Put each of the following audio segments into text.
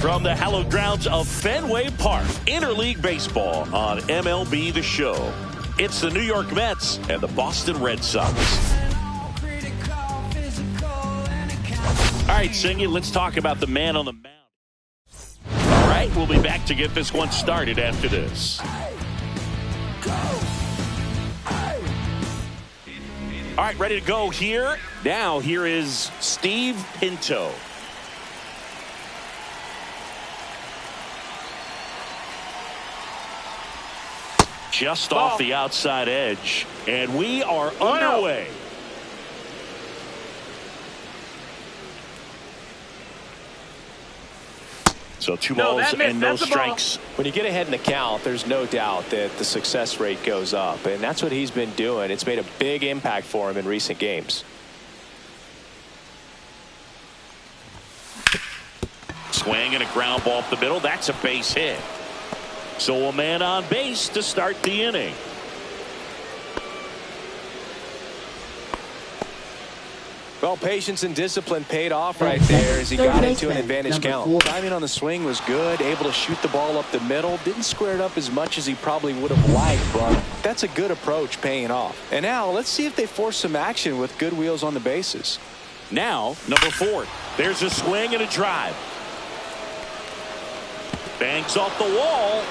From the hallowed grounds of Fenway Park, interleague baseball on MLB The Show. It's the New York Mets and the Boston Red Sox. All right, Singy, let's talk about the man on the mound. All right, we'll be back to get this one started after this. All right, ready to go here. Now, here is Steve Pinto. Just off the outside edge, and we are underway. So two balls and no strikes. When you get ahead in the count, there's no doubt that the success rate goes up, and that's what he's been doing. It's made a big impact for him in recent games. Swing and a ground ball up the middle. That's a base hit. So a man on base to start the inning. Well, patience and discipline paid off right there as he got into an advantage count. Timing on the swing was good, able to shoot the ball up the middle. Didn't square it up as much as he probably would have liked, but that's a good approach paying off. And now let's see if they force some action with good wheels on the bases. Now, number 4. There's a swing and a drive. Bangs off the wall.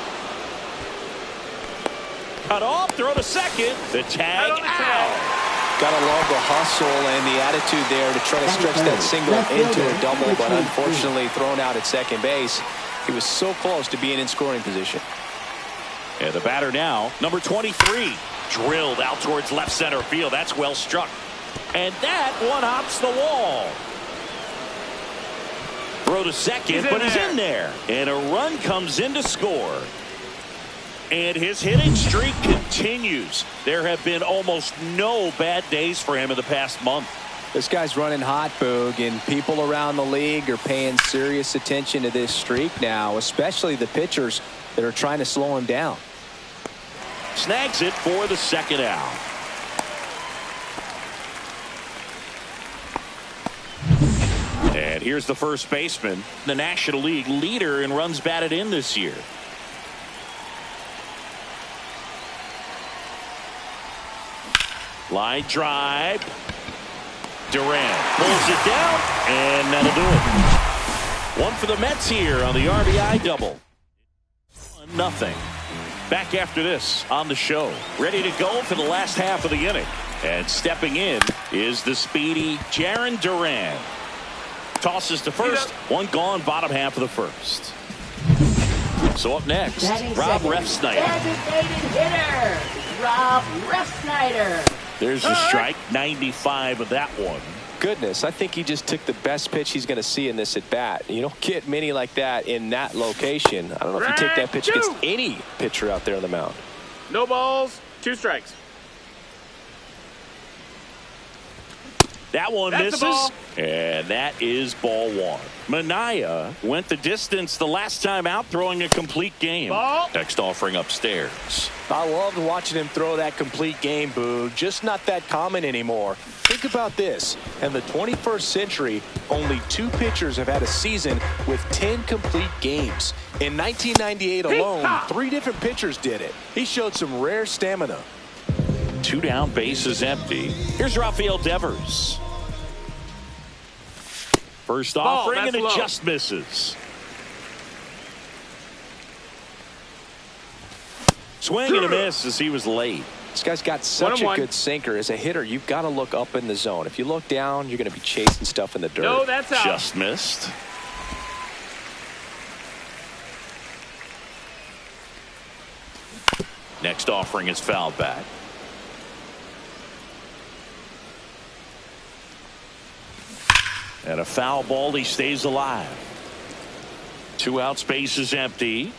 Cut off, throw to second. The tag out. Gotta love the hustle and the attitude there to try to stretch that single into a double, but unfortunately thrown out at second base. He was so close to being in scoring position. And the batter now, number 23. Drilled out towards left center field. That's well struck. And that one hops the wall. Throw to second, but he's in there. And a run comes in to score. And his hitting streak continues. There have been almost no bad days for him in the past month. This guy's running hot, Boog, and people around the league are paying serious attention to this streak now, especially the pitchers that are trying to slow him down. Snags it for the second out. And here's the first baseman, the National League leader in runs batted in this year. Line drive. Durant pulls it down, and that'll do it. One for the Mets here on the RBI double. 1-0. Back after this on the show. Ready to go for the last half of the inning. And stepping in is the speedy Jarren Duran. Tosses to first. One gone, bottom half of the first. So up next, Rob Refsnyder. Designated hitter, Rob Refsnyder. There's a strike, 95 of that one. Goodness, I think he just took the best pitch he's going to see in this at bat. You don't get many like that in that location. I don't know if you take that pitch against any pitcher out there on the mound. No balls, 2 strikes. That one misses, and that is ball 1. Manaea went the distance the last time out, throwing a complete game. Next offering upstairs. I loved watching him throw that complete game, Boo. Just not that common anymore. Think about this. In the 21st century, only 2 pitchers have had a season with 10 complete games. In 1998 alone, 3 different pitchers did it. He showed some rare stamina. 2 down, bases empty. Here's Rafael Devers. First offering, and it just misses. Swing and a miss as he was late. This guy's got such a good sinker. As a hitter, you've got to look up in the zone. If you look down, you're going to be chasing stuff in the dirt. No, that's out. Just missed. Next offering is fouled back. And a foul ball, he stays alive. 2 outs, base is empty.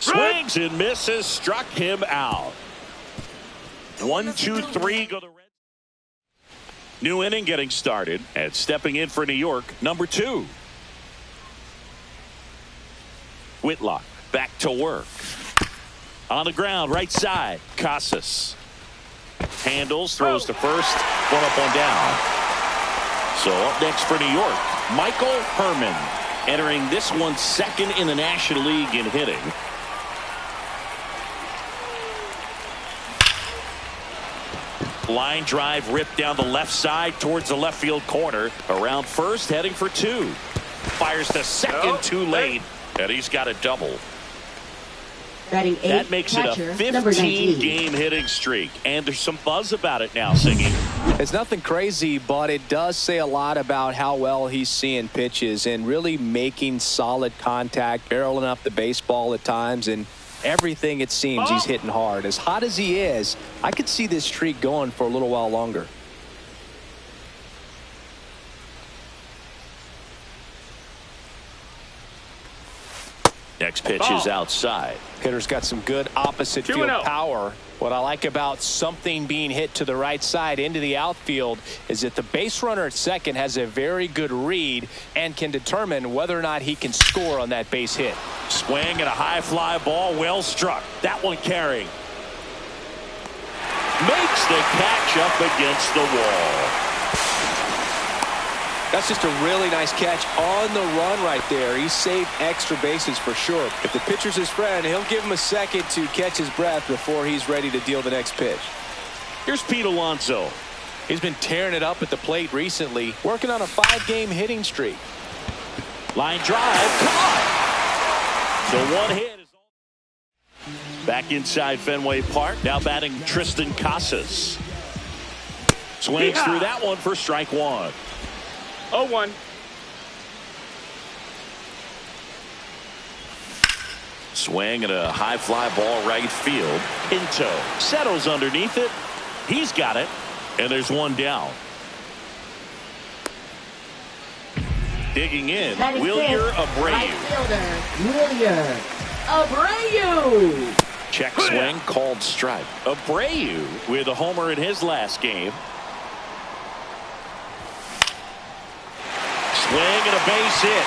Swings and misses, struck him out. 1, 2, 3 go the Reds. New inning getting started, and stepping in for New York, number 2. Whitlock back to work. On the ground, right side, Casas. Handles, throws to first, 1 up, 1 down. So up next for New York Michael Herman, entering this one second in the National League in hitting. Line drive ripped down the left side towards the left field corner. Around first, heading for two. Fires to second too late, and he's got a double. Batting eight, that makes catcher, it a number 15-game hitting streak, and there's some buzz about it now, Singy. It's nothing crazy, but it does say a lot about how well he's seeing pitches and really making solid contact, barreling up the baseball at times, and everything it seems he's hitting hard. As hot as he is, I could see this streak going for a little while longer. Next pitch is outside. Hitter's got some good opposite field power. What I like about something being hit to the right side into the outfield is that the base runner at second has a very good read and can determine whether or not he can score on that base hit. Swing and a high fly ball, well struck. That one carrying. Makes the catch up against the wall. That's just a really nice catch on the run right there. He saved extra bases for sure. If the pitcher's his friend, he'll give him a second to catch his breath before he's ready to deal the next pitch. Here's Pete Alonso. He's been tearing it up at the plate recently, working on a 5-game hitting streak. Line drive, caught. So one hit is all. Back inside Fenway Park, now batting Tristan Casas. Swings through that one for strike one. 0-1. Swing and a high fly ball right field. Pinto settles underneath it. He's got it. And there's one down. Digging in, Wilyer Abreu. Right fielder, Wilyer Abreu. Check swing, called strike. Abreu with a homer in his last game. Swing and a base hit.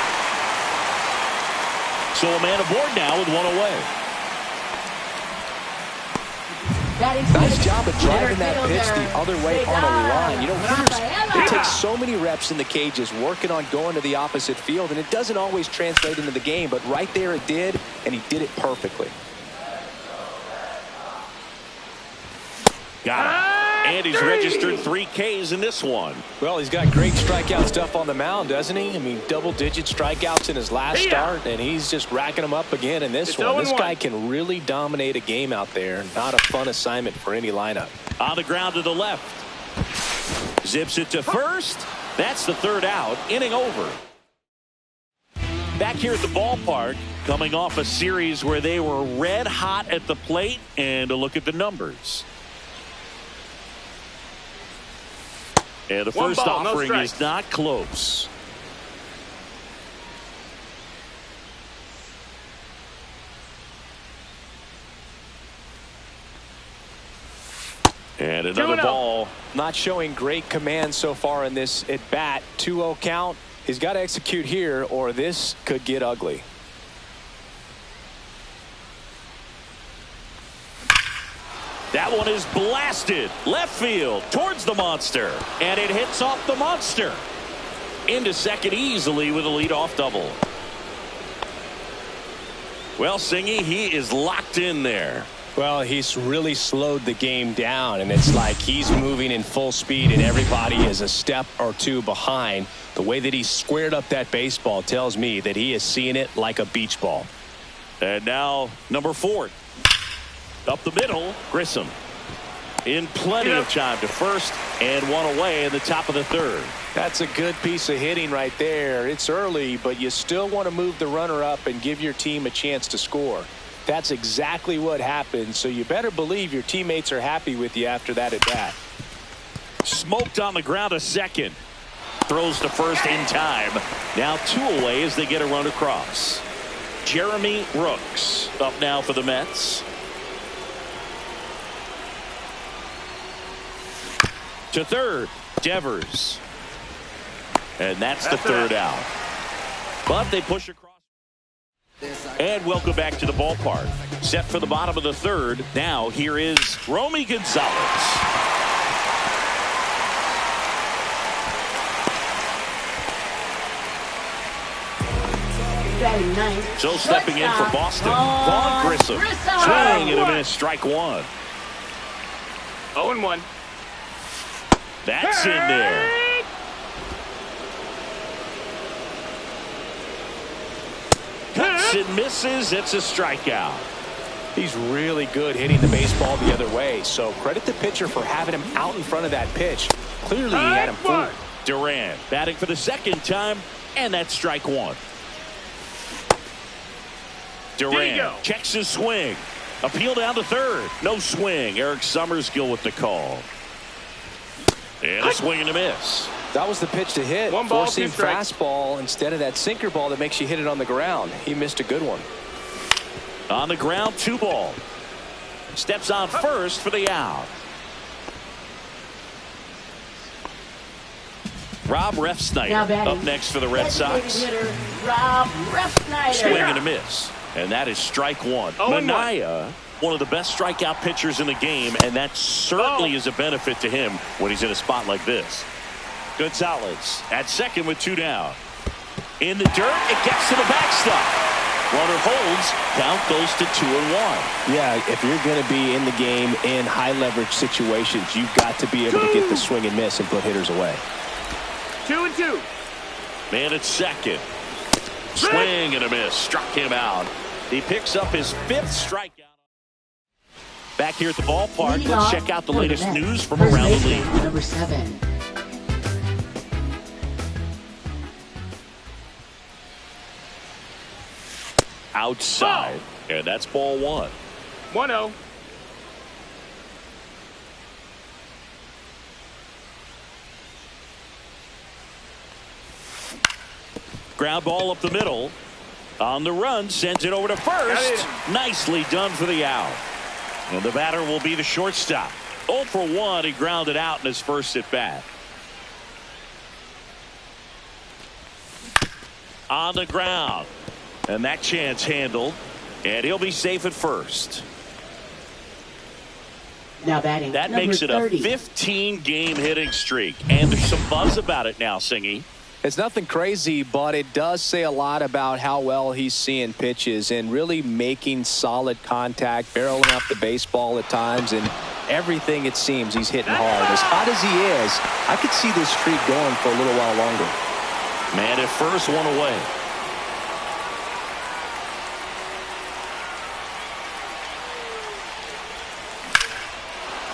So a man aboard now with one away. Nice job of driving that pitch the other way on a line. You know, hitters, it takes so many reps in the cages working on going to the opposite field, and it doesn't always translate into the game, but right there it did, and he did it perfectly. Got it. And he's registered 3 Ks in this one. Well, he's got great strikeout stuff on the mound, doesn't he? I mean, double-digit strikeouts in his last start, and he's just racking them up again in this one. This guy can really dominate a game out there. Not a fun assignment for any lineup. On the ground to the left. Zips it to first. That's the third out. Inning over. Back here at the ballpark, coming off a series where they were red hot at the plate, and a look at the numbers. And the first offering is not close. And another ball. Not showing great command so far in this at bat. 2-0 count. He's got to execute here or this could get ugly. That one is blasted left field towards the monster, and it hits off the monster into second easily with a leadoff double. Well, Singy, he is locked in there. Well, he's really slowed the game down, and it's like he's moving in full speed and everybody is a step or two behind. The way that he squared up that baseball tells me that he is seeing it like a beach ball. And now number 4. Up the middle, Grissom. In plenty of time to first, and one away in the top of the third. That's a good piece of hitting right there. It's early, but you still want to move the runner up and give your team a chance to score. That's exactly what happened, so you better believe your teammates are happy with you after that at bat. Smoked on the ground a second. Throws to first in time. Now 2 away as they get a run across. Jeremy Rooks up now for the Mets. To third, Devers. And that's the third out. But they push across. And welcome back to the ballpark. Set for the bottom of the third. Now here is Romy Gonzalez. Batting ninth. So stepping in for Boston, Vaughn Grissom. Grissom. Swing and a miss, strike one. 0-1. That's in there. Cuts and misses. It's a strikeout. He's really good hitting the baseball the other way, so credit the pitcher for having him out in front of that pitch. Clearly, he had him fooled. Durant batting for the second time, and that's strike one. Durant checks his swing. Appeal down to third. No swing. Eric Summerskill with the call. And a swing and a miss. That was the pitch to hit. One ball, Four-seam 2 strikes. fastball instead of that sinker ball that makes you hit it on the ground. He missed a good one. On the ground, 2 ball. Steps on first for the out. Rob Refsnyder up next for the Red Sox. Hitter, Rob Refsnyder. Swing and a miss. And that is strike one. Manaea, one of the best strikeout pitchers in the game, and that certainly is a benefit to him when he's in a spot like this. Gonzalez at second with 2 down. In the dirt, it gets to the backstop. Runner holds. Count goes to 2-1. Yeah, if you're going to be in the game in high leverage situations, you've got to be able to get the swing and miss and put hitters away. 2-2. Man at second. Swing and a miss. Struck him out. He picks up his 5th strikeout. Back here at the ballpark, let's check out the latest news from around the league. Number 7. Outside. And that's ball 1. 1-0. Ground ball up the middle. On the run, sends it over to first. Nicely done for the out. And the batter will be the shortstop. 0 for 1. He grounded out in his first at bat. On the ground. And that chance handled. And he'll be safe at first. Now batting. That number makes it 30. a 15-game hitting streak. And there's some buzz about it now, Singy. It's nothing crazy, but it does say a lot about how well he's seeing pitches and really making solid contact, barreling up the baseball at times, and everything it seems he's hitting hard. As hot as he is, I could see this streak going for a little while longer. Man at first, 1 away.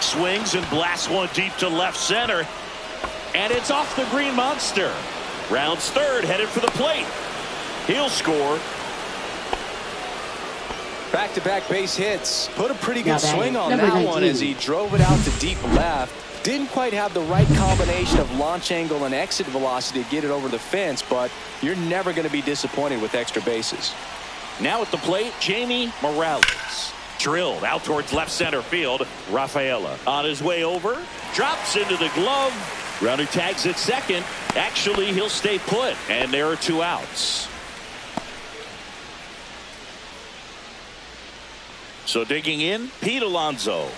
Swings and blasts one deep to left center. And it's off the green monster. Rounds third, headed for the plate. He'll score. Back-to-back base hits. Put a pretty good swing on number that 19. one as he drove it out to deep left. Didn't quite have the right combination of launch angle and exit velocity to get it over the fence, but you're never going to be disappointed with extra bases. Now at the plate, Jamie Morales. Drilled out towards left center field. Rafaela on his way over. Drops into the glove. Runner tags at second. Actually, he'll stay put. And there are 2 outs. So digging in, Pete Alonso.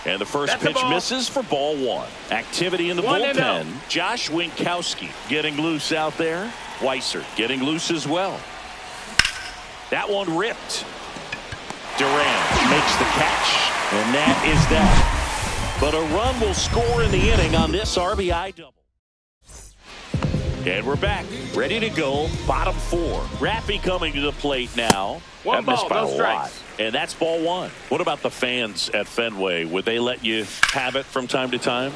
And the first pitch misses for ball 1. Activity in the bullpen. Josh Winkowski getting loose out there. Weiser getting loose as well. That one ripped. Durant makes the catch. And that is that. But a run will score in the inning on this RBI double. And we're back. Ready to go. Bottom 4. Raffy coming to the plate now. 1 ball, no strikes. And that's ball 1. What about the fans at Fenway? Would they let you have it from time to time?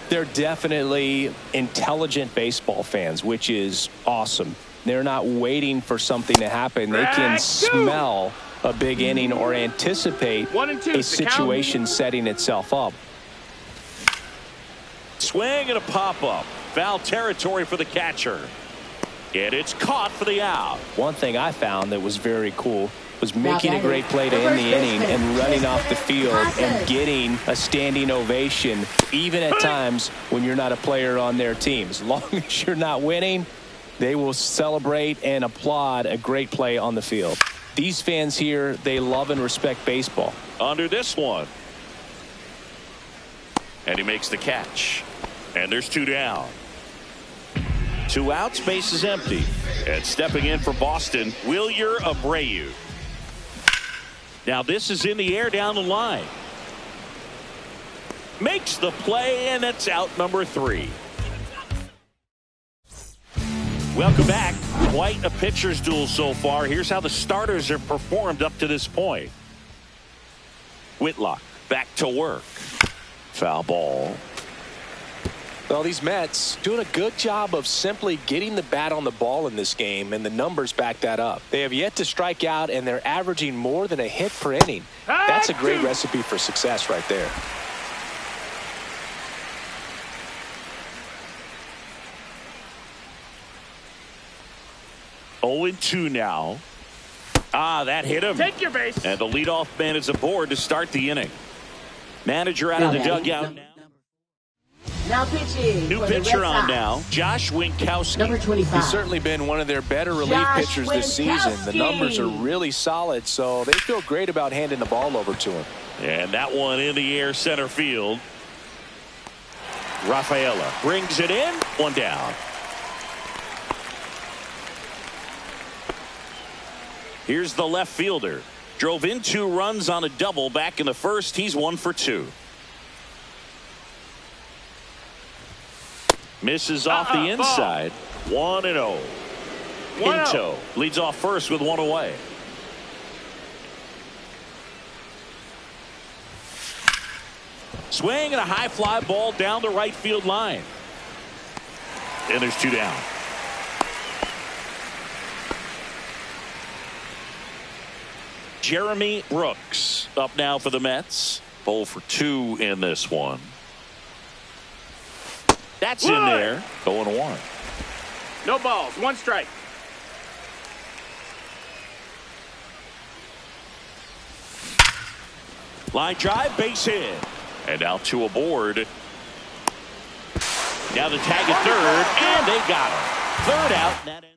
They're definitely intelligent baseball fans, which is awesome. They're not waiting for something to happen. They can smell a big inning or anticipate 1 and 2, a situation setting itself up. Swing and a pop-up. Foul territory for the catcher. And it's caught for the out. One thing I found that was very cool was making a great play to end the inning and running off the field and getting a standing ovation, even at times when you're not a player on their team. As long as you're not winning, they will celebrate and applaud a great play on the field. These fans here, they love and respect baseball. Under this one. And he makes the catch. And there's 2 down. 2 outs, base is empty. And stepping in for Boston, Wilyer Abreu. Now this is in the air down the line. Makes the play, and it's out number 3. Welcome back. Quite a pitcher's duel so far. Here's how the starters have performed up to this point. Whitlock back to work. Foul ball. Well, these Mets doing a good job of simply getting the bat on the ball in this game, and the numbers back that up. They have yet to strike out, and they're averaging more than a hit per inning. That's a great recipe for success right there. Oh, 2 now. That hit him. Take your base. And the leadoff man is aboard to start the inning. Manager out of the dugout now. Now pitching. New for the pitcher Red on Sox. now. Josh Winkowski. Number 25. He's certainly been one of their better relief Josh pitchers this season. The Winkowski. numbers are really solid, so they feel great about handing the ball over to him. And that one in the air center field. Rafaela brings it in. 1 down. Here's the left fielder. Drove in 2 runs on a double back in the first. He's 1 for 2. Misses off the inside. 1-0. Pinto leads off first with 1 away. Swing and a high fly ball down the right field line. And there's 2 down. Jeremy Brooks up now for the Mets. 0 for 2 in this one. That's in there. 0-1. No balls. 1 strike. Line drive, base hit. And now 2 aboard. Now the tag at third, and they got him. 3rd out. And that ends.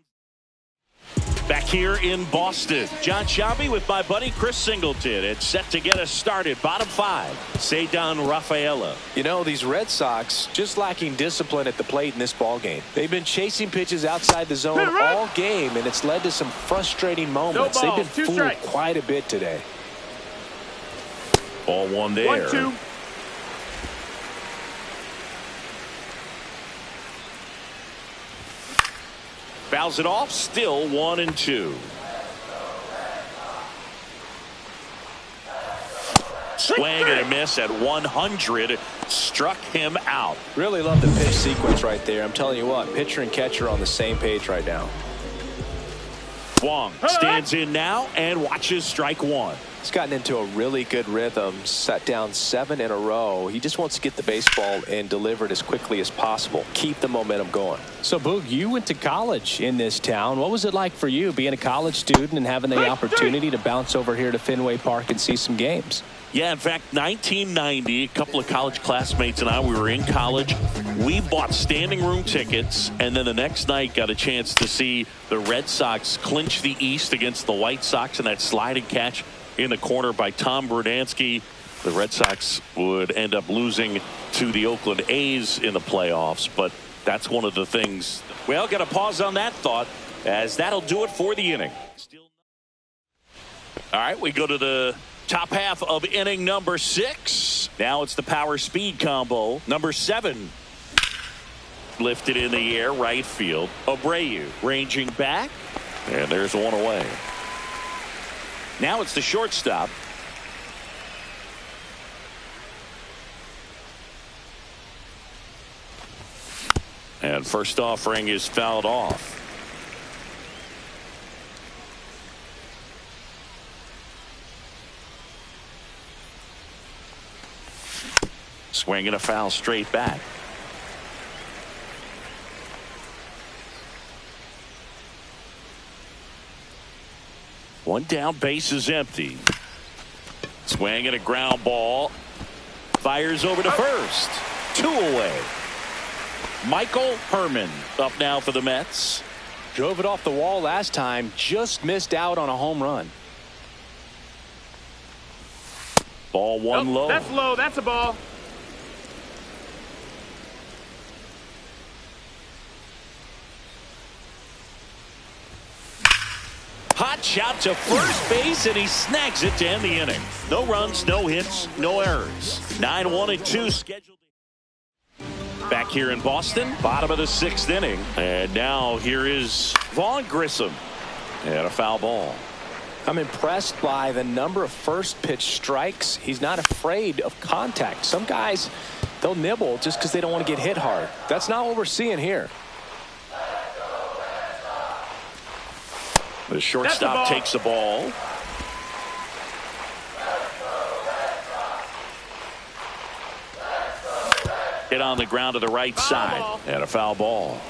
Back here in Boston, John Sciambi with my buddy Chris Singleton. It's set to get us started. Bottom 5, Ceddanne Rafaela. You know, these Red Sox just lacking discipline at the plate in this ball game. They've been chasing pitches outside the zone all game, and it's led to some frustrating moments. No balls, They've been 2 fooled strikes. quite a bit today. Ball 1 there. 1-2. Fouls it off. Still 1-2. Swing and a miss at 100. Struck him out. Really love the pitch sequence right there. I'm telling you what, pitcher and catcher are on the same page right now. Wong stands in now and watches strike 1. He's gotten into a really good rhythm, set down 7 in a row. He just wants to get the baseball and deliver it as quickly as possible. Keep the momentum going. So, Boog, you went to college in this town. What was it like for you being a college student and having the opportunity to bounce over here to Fenway Park and see some games? Yeah, in fact, 1990, a couple of college classmates and I, we were in college. We bought standing room tickets, and then the next night got a chance to see the Red Sox clinch the East against the White Sox in that sliding catch in the corner by Tom Brudansky. The Red Sox would end up losing to the Oakland A's in the playoffs, but that's one of the things. Well, got to pause on that thought, as that'll do it for the inning. All right, we go to the top half of inning number 6. Now it's the power speed combo. Number 7 lifted in the air, right field. Abreu ranging back, and there's 1 away. Now it's the shortstop. And first offering is fouled off. Swinging a foul straight back. One down, base is empty. Swinging a ground ball. Fires over to first. 2 away. Michael Herman up now for the Mets. Drove it off the wall last time, just missed out on a home run. Ball 1 low. That's low. That's a ball. Hot shot to first base, and he snags it to end the inning. No runs, no hits, no errors. 9-1-2 scheduled. Back here in Boston, bottom of the 6th inning. And now here is Vaughn Grissom. And a foul ball. I'm impressed by the number of first pitch strikes. He's not afraid of contact. Some guys, they'll nibble just because they don't want to get hit hard. That's not what we're seeing here. The shortstop takes the ball. Hit on the ground to the right side. And a foul ball.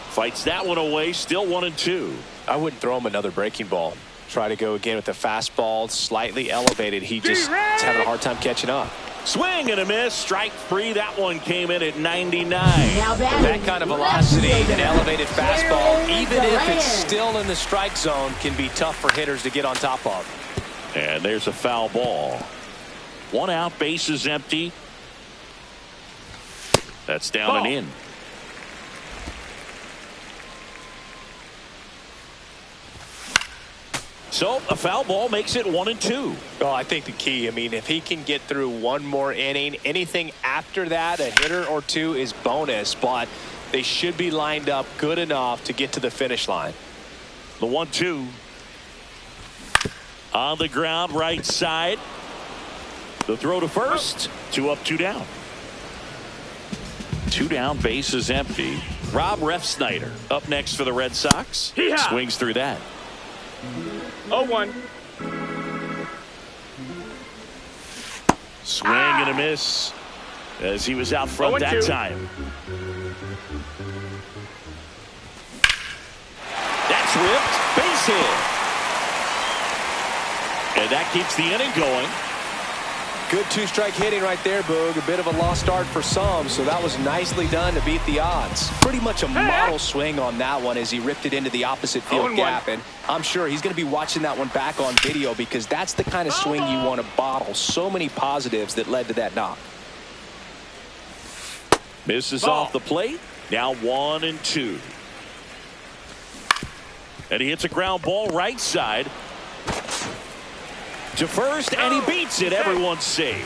Fights that one away. Still 1-2. I wouldn't throw him another breaking ball. Try to go again with the fastball, slightly elevated. He just is having a hard time catching up. Swing and a miss. Strike 3. That one came in at 99. That kind of velocity, an elevated fastball, even if it's still in the strike zone, can be tough for hitters to get on top of. And there's a foul ball. 1 out, bases empty. That's down and in. So a foul ball makes it 1-2. Oh, I think the key, I mean, if he can get through one more inning, anything after that, a hitter or two is bonus, but they should be lined up good enough to get to the finish line. The 1-2 on the ground, right side. The throw to first. 2 up, 2 down. 2 down, base is empty. Rob Refsnyder up next for the Red Sox. Swings through that. 0-1. Swing and a miss as he was out front that time. That's ripped. Base hit. And that keeps the inning going. Good 2-strike hitting right there, Boog. A bit of a lost start for some, so that was nicely done to beat the odds. Pretty much a model swing on that one as he ripped it into the opposite field gap, and I'm sure he's going to be watching that one back on video because that's the kind of swing you want to bottle. So many positives that led to that knock. Misses off the plate. Now 1-2. And he hits a ground ball right side to first, and he beats it. Everyone's safe.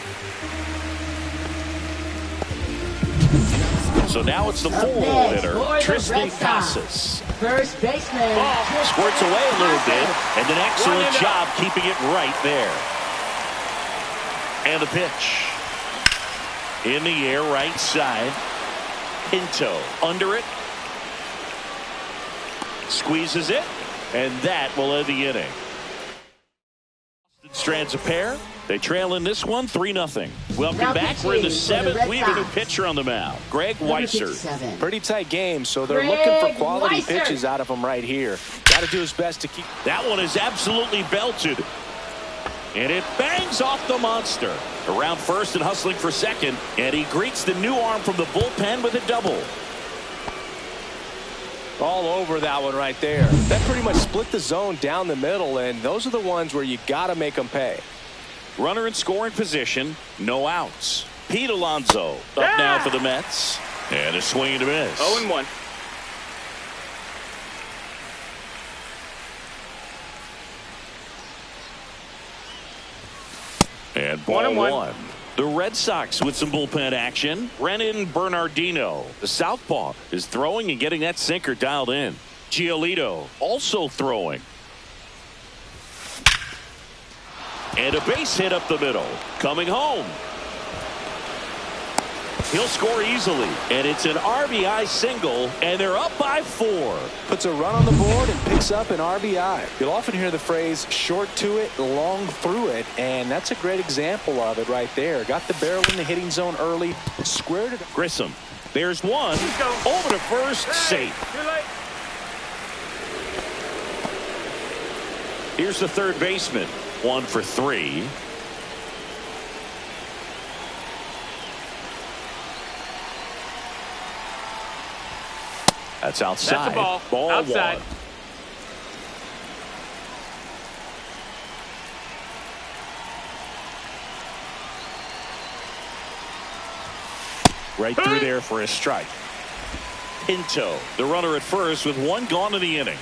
So now it's the 4-hole hitter, Tristan Casas. First baseman. Squirts away a little bit, and an excellent job keeping it right there. And the pitch. In the air, right side. Pinto under it. Squeezes it, and that will end the inning. Strands a pair. They trail in this one 3-0. Welcome back. We're in the 7th. We have a new pitcher on the mound, Greg Weissert. Pretty tight game, so they're looking for quality pitches out of him right here. Got to do his best to keep. That one is absolutely belted. And it bangs off the monster. Around first and hustling for second. And he greets the new arm from the bullpen with a double. All over that one right there. That pretty much split the zone down the middle, and those are the ones where you got to make them pay. Runner in scoring position, no outs. Pete Alonso up now for the Mets. And a swing and a miss. 0-1. And ball 1. The Red Sox with some bullpen action. Brennan Bernardino, the southpaw, is throwing and getting that sinker dialed in. Giolito also throwing. And a base hit up the middle. Coming home. He'll score easily. And it's an RBI single, and they're up by 4. Puts a run on the board and picks up an RBI. You'll often hear the phrase short to it, long through it, and that's a great example of it right there. Got the barrel in the hitting zone early, squared it. Grissom. There's one. Over to first, safe. Here's the third baseman. 1 for 3. That's outside. That's a ball. Ball Outside. 1. Right through there for a strike. Pinto, the runner at first with one gone in the inning.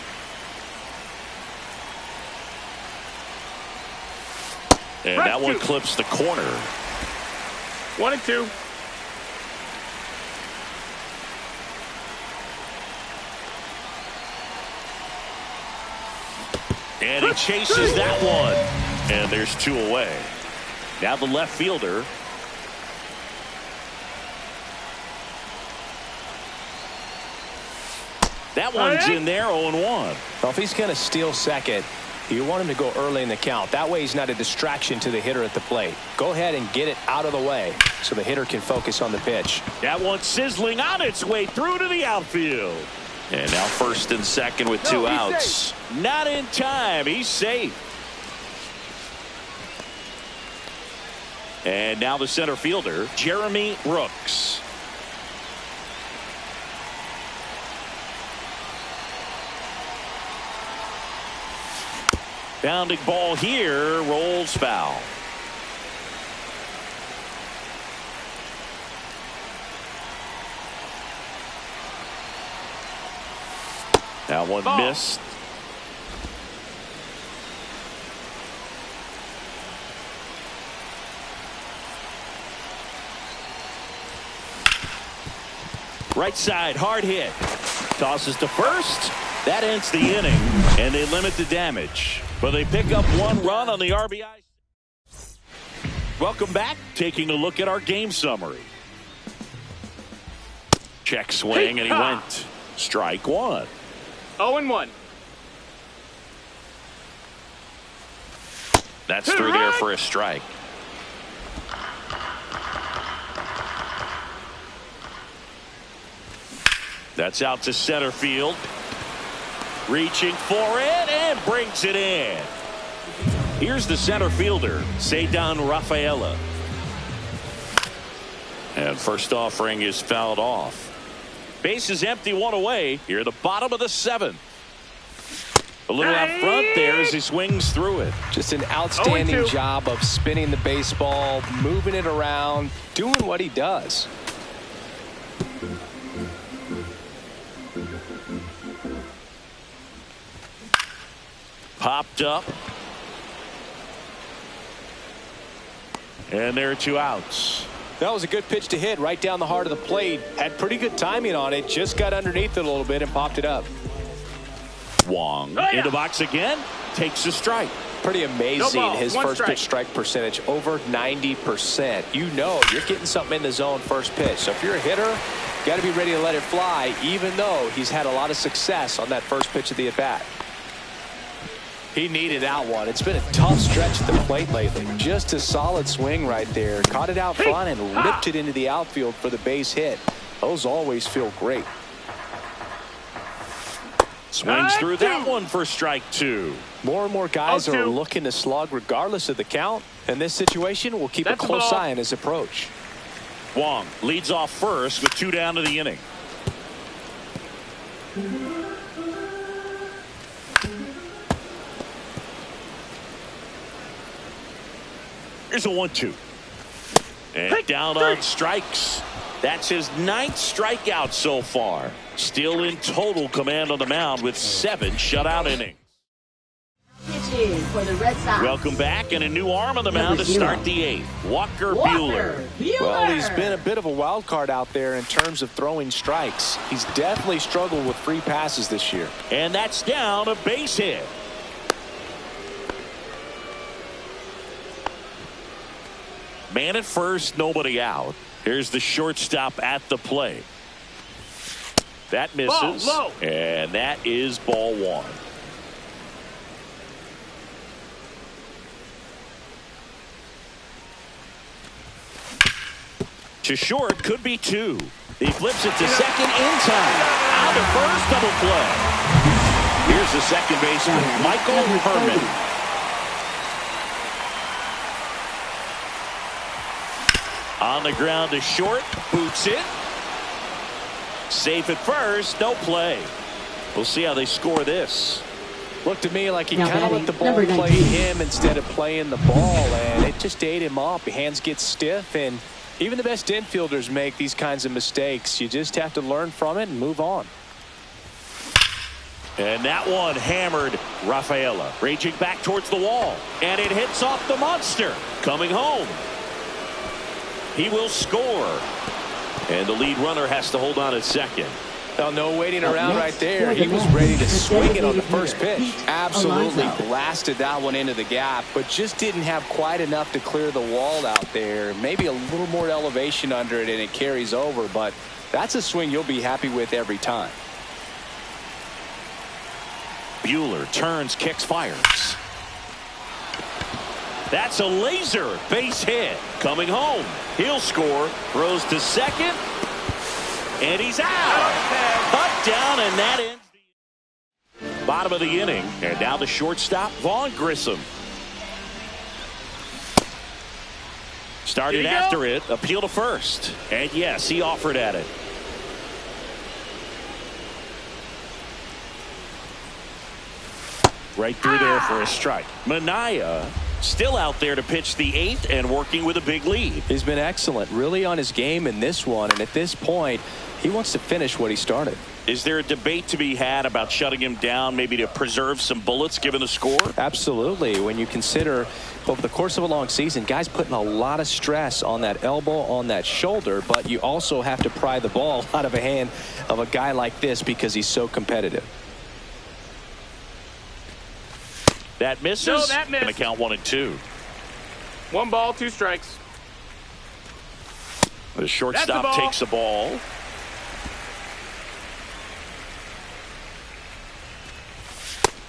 And that one clips the corner. 1-2. And he chases that one. And there's 2 away. Now the left fielder. That one's in there, 0-1. Well, if he's going to steal second, you want him to go early in the count. That way he's not a distraction to the hitter at the plate. Go ahead and get it out of the way so the hitter can focus on the pitch. That one's sizzling on its way through to the outfield. And now first and second with 2 outs. Safe. Not in time. He's safe. And now the center fielder, Jeremy Brooks. Bounding ball here, rolls foul. That one missed. Right side, hard hit. Tosses to first. That ends the inning, and they limit the damage. But they pick up 1 run on the RBI. Welcome back. Taking a look at our game summary. Check swing, and he went. Strike 1. 0-1. That's through there for a strike. That's out to center field. Reaching for it and brings it in. Here's the center fielder, Ceddanne Rafaela. And first offering is fouled off. Base is empty, 1 away. Here at the bottom of the 7th. A little out front there as he swings through it. Just an outstanding job of spinning the baseball, moving it around, doing what he does. Popped up. And there are 2 outs. That was a good pitch to hit right down the heart of the plate. Had pretty good timing on it. Just got underneath it a little bit and popped it up. Wong in the box again. Takes a strike. Pretty amazing. No ball, his first pitch strike percentage over 90%. You know you're getting something in the zone first pitch. So if you're a hitter, you got to be ready to let it fly, even though he's had a lot of success on that first pitch of the at-bat. He needed that one. It's been a tough stretch at the plate lately. Just a solid swing right there. Caught it out front and ripped it into the outfield for the base hit. Those always feel great. Swings through that one for strike 2. More and more guys are looking to slug regardless of the count. In this situation, we'll keep a close eye on his approach. Wong leads off first with 2 down to the inning. Here's a 1-2. And down on strikes. That's his 9th strikeout so far. Still in total command on the mound with 7 shutout innings. Pitching for the Red Sox. Welcome back, and a new arm on the mound to start the 8th. Walker Buehler. Well, he's been a bit of a wild card out there in terms of throwing strikes. He's definitely struggled with free passes this year. And that's down, a base hit. Man at first, nobody out. Here's the shortstop at the plate. That misses. Ball low. And that is ball 1. To short, could be 2. He flips it to second in time. Out to first, double play. Here's the second baseman, Michael Herman. On the ground to short, boots it. Safe at first, no play. We'll see how they score this. Looked to me like he kind of let the ball play him instead of playing the ball, and it just ate him up. Hands get stiff, and Even the best infielders make these kinds of mistakes. You just have to learn from it and move on. And that one hammered Rafaela. Raging back towards the wall. And it hits off the monster. Coming home. He will score. And the lead runner has to hold on a second. Well, no waiting around right there. He was ready to swing it on the first pitch. Absolutely blasted that one into the gap, but just didn't have quite enough to clear the wall out there. Maybe a little more elevation under it and it carries over, but that's a swing you'll be happy with every time. Buehler turns, kicks, fires. That's a laser base hit. Coming home. He'll score. Throws to second. And he's out. Cut down, and that ends the bottom of the inning. And now the shortstop, Vaughn Grissom. Started after it. Appeal to first. And yes, he offered at it. Right through there for a strike. Minaya still out there to pitch the 8th and working with a big lead. He's been excellent, really on his game in this one, and at this point he wants to finish what he started. Is there a debate to be had about shutting him down, maybe to preserve some bullets given the score? Absolutely. When you consider over the course of a long season, guys putting a lot of stress on that elbow, on that shoulder, but you also have to pry the ball out of a hand of a guy like this because he's so competitive. That misses. No, that missed. Gonna count 1 and 2. 1 ball, 2 strikes. The shortstop takes the ball.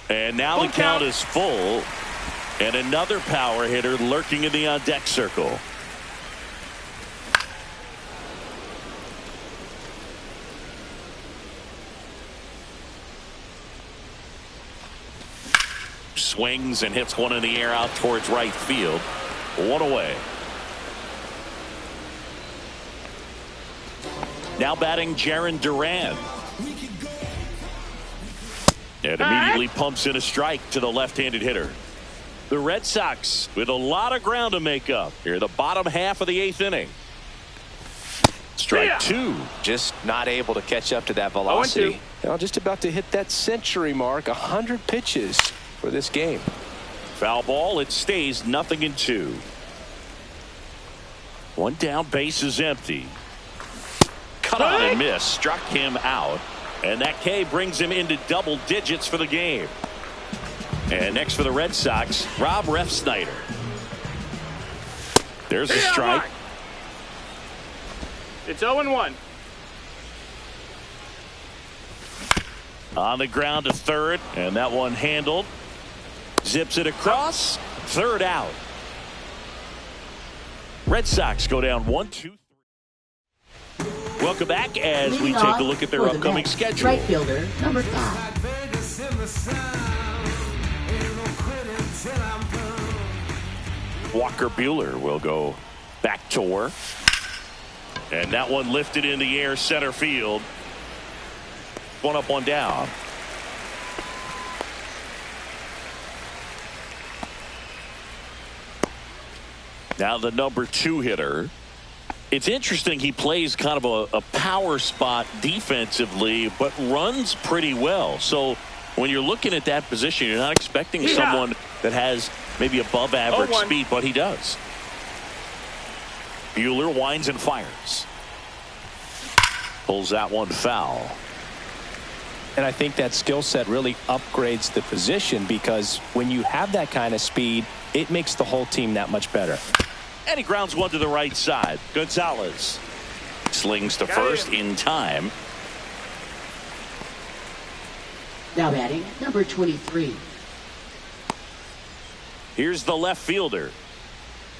And now the count is full. And another power hitter lurking in the on-deck circle. Swings and hits one in the air out towards right field. 1 away. Now batting Jarren Duran. And immediately pumps in a strike to the left-handed hitter. The Red Sox with a lot of ground to make up here, the bottom half of the 8th inning. Strike 2. Just not able to catch up to that velocity. Now just about to hit that century mark. 100 pitches for this game. Foul ball. It stays 0-2. 1 down, base is empty. Cut on and miss. Struck him out. And that K brings him into double digits for the game. And next for the Red Sox, Rob Refsnyder. There's a strike. It's 0-1. On the ground to third, and that one handled. Zips it across. Third out. Red Sox go down 1-2-3. Welcome back as we take a look at their upcoming schedule. Right fielder, number 5. Walker Buehler will go back to work. And that one lifted in the air center field. 1 up, 1 down. Now the number 2 hitter. It's interesting, he plays kind of a power spot defensively, but runs pretty well. So when you're looking at that position, you're not expecting someone that has maybe above average speed, but he does. Buehler winds and fires. Pulls that one foul. And I think that skill set really upgrades the position, because when you have that kind of speed, it makes the whole team that much better. And he grounds one to the right side. Gonzalez slings to first in time. Now batting, number 23. Here's the left fielder.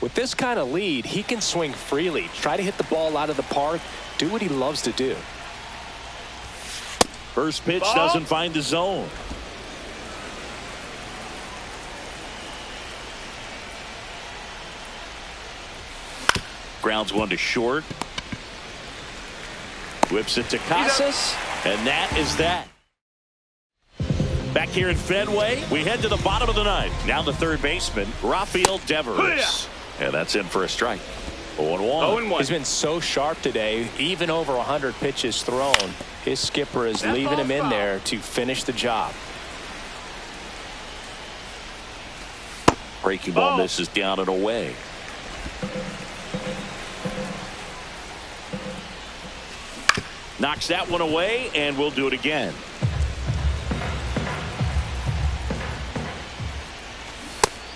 With this kind of lead, he can swing freely, try to hit the ball out of the park, do what he loves to do. First pitch doesn't find the zone. Grounds one to short. Whips it to Casas. And that is that. Back here in Fenway, we head to the bottom of the ninth. Now the third baseman, Rafael Devers. And that's in for a strike. 0-1. 0-1. He's been so sharp today, even over 100 pitches thrown. His skipper is leaving him in there to finish the job. Breaking ball misses down and away. Knocks that one away, and we'll do it again.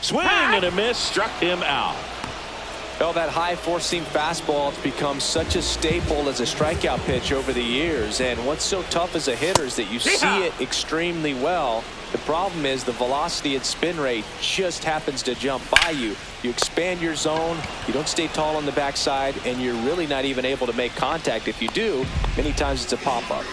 Swing and a miss, struck him out. Well, that high four-seam fastball has become such a staple as a strikeout pitch over the years. And what's so tough as a hitter is that you see it extremely well. The problem is the velocity and spin rate just happens to jump by you. You expand your zone, you don't stay tall on the backside, and you're really not even able to make contact. If you do, many times it's a pop-up.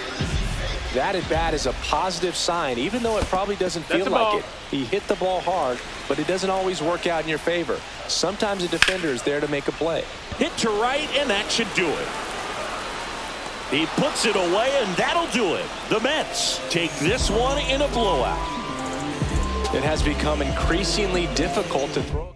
That at bat is a positive sign, even though it probably doesn't feel like it. He hit the ball hard, but it doesn't always work out in your favor. Sometimes a defender is there to make a play. Hit to right, and that should do it. He puts it away, and that'll do it. The Mets take this one in a blowout. It has become increasingly difficult to throw.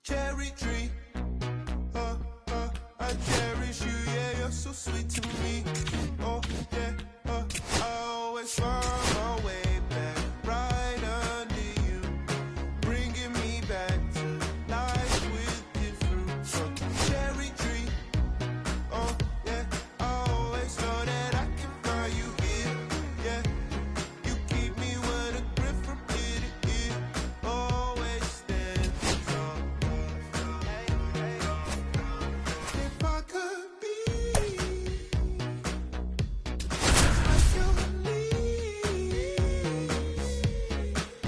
Cherry tree, I cherish you, yeah, you're so sweet to me. Oh, yeah, I always find my way back right under you, bringing me back to life with your fruit. Cherry tree, oh, yeah, I always know that I can find you here, yeah. You keep me with a grip from ear to ear, always stand strong. If I could be like you believe,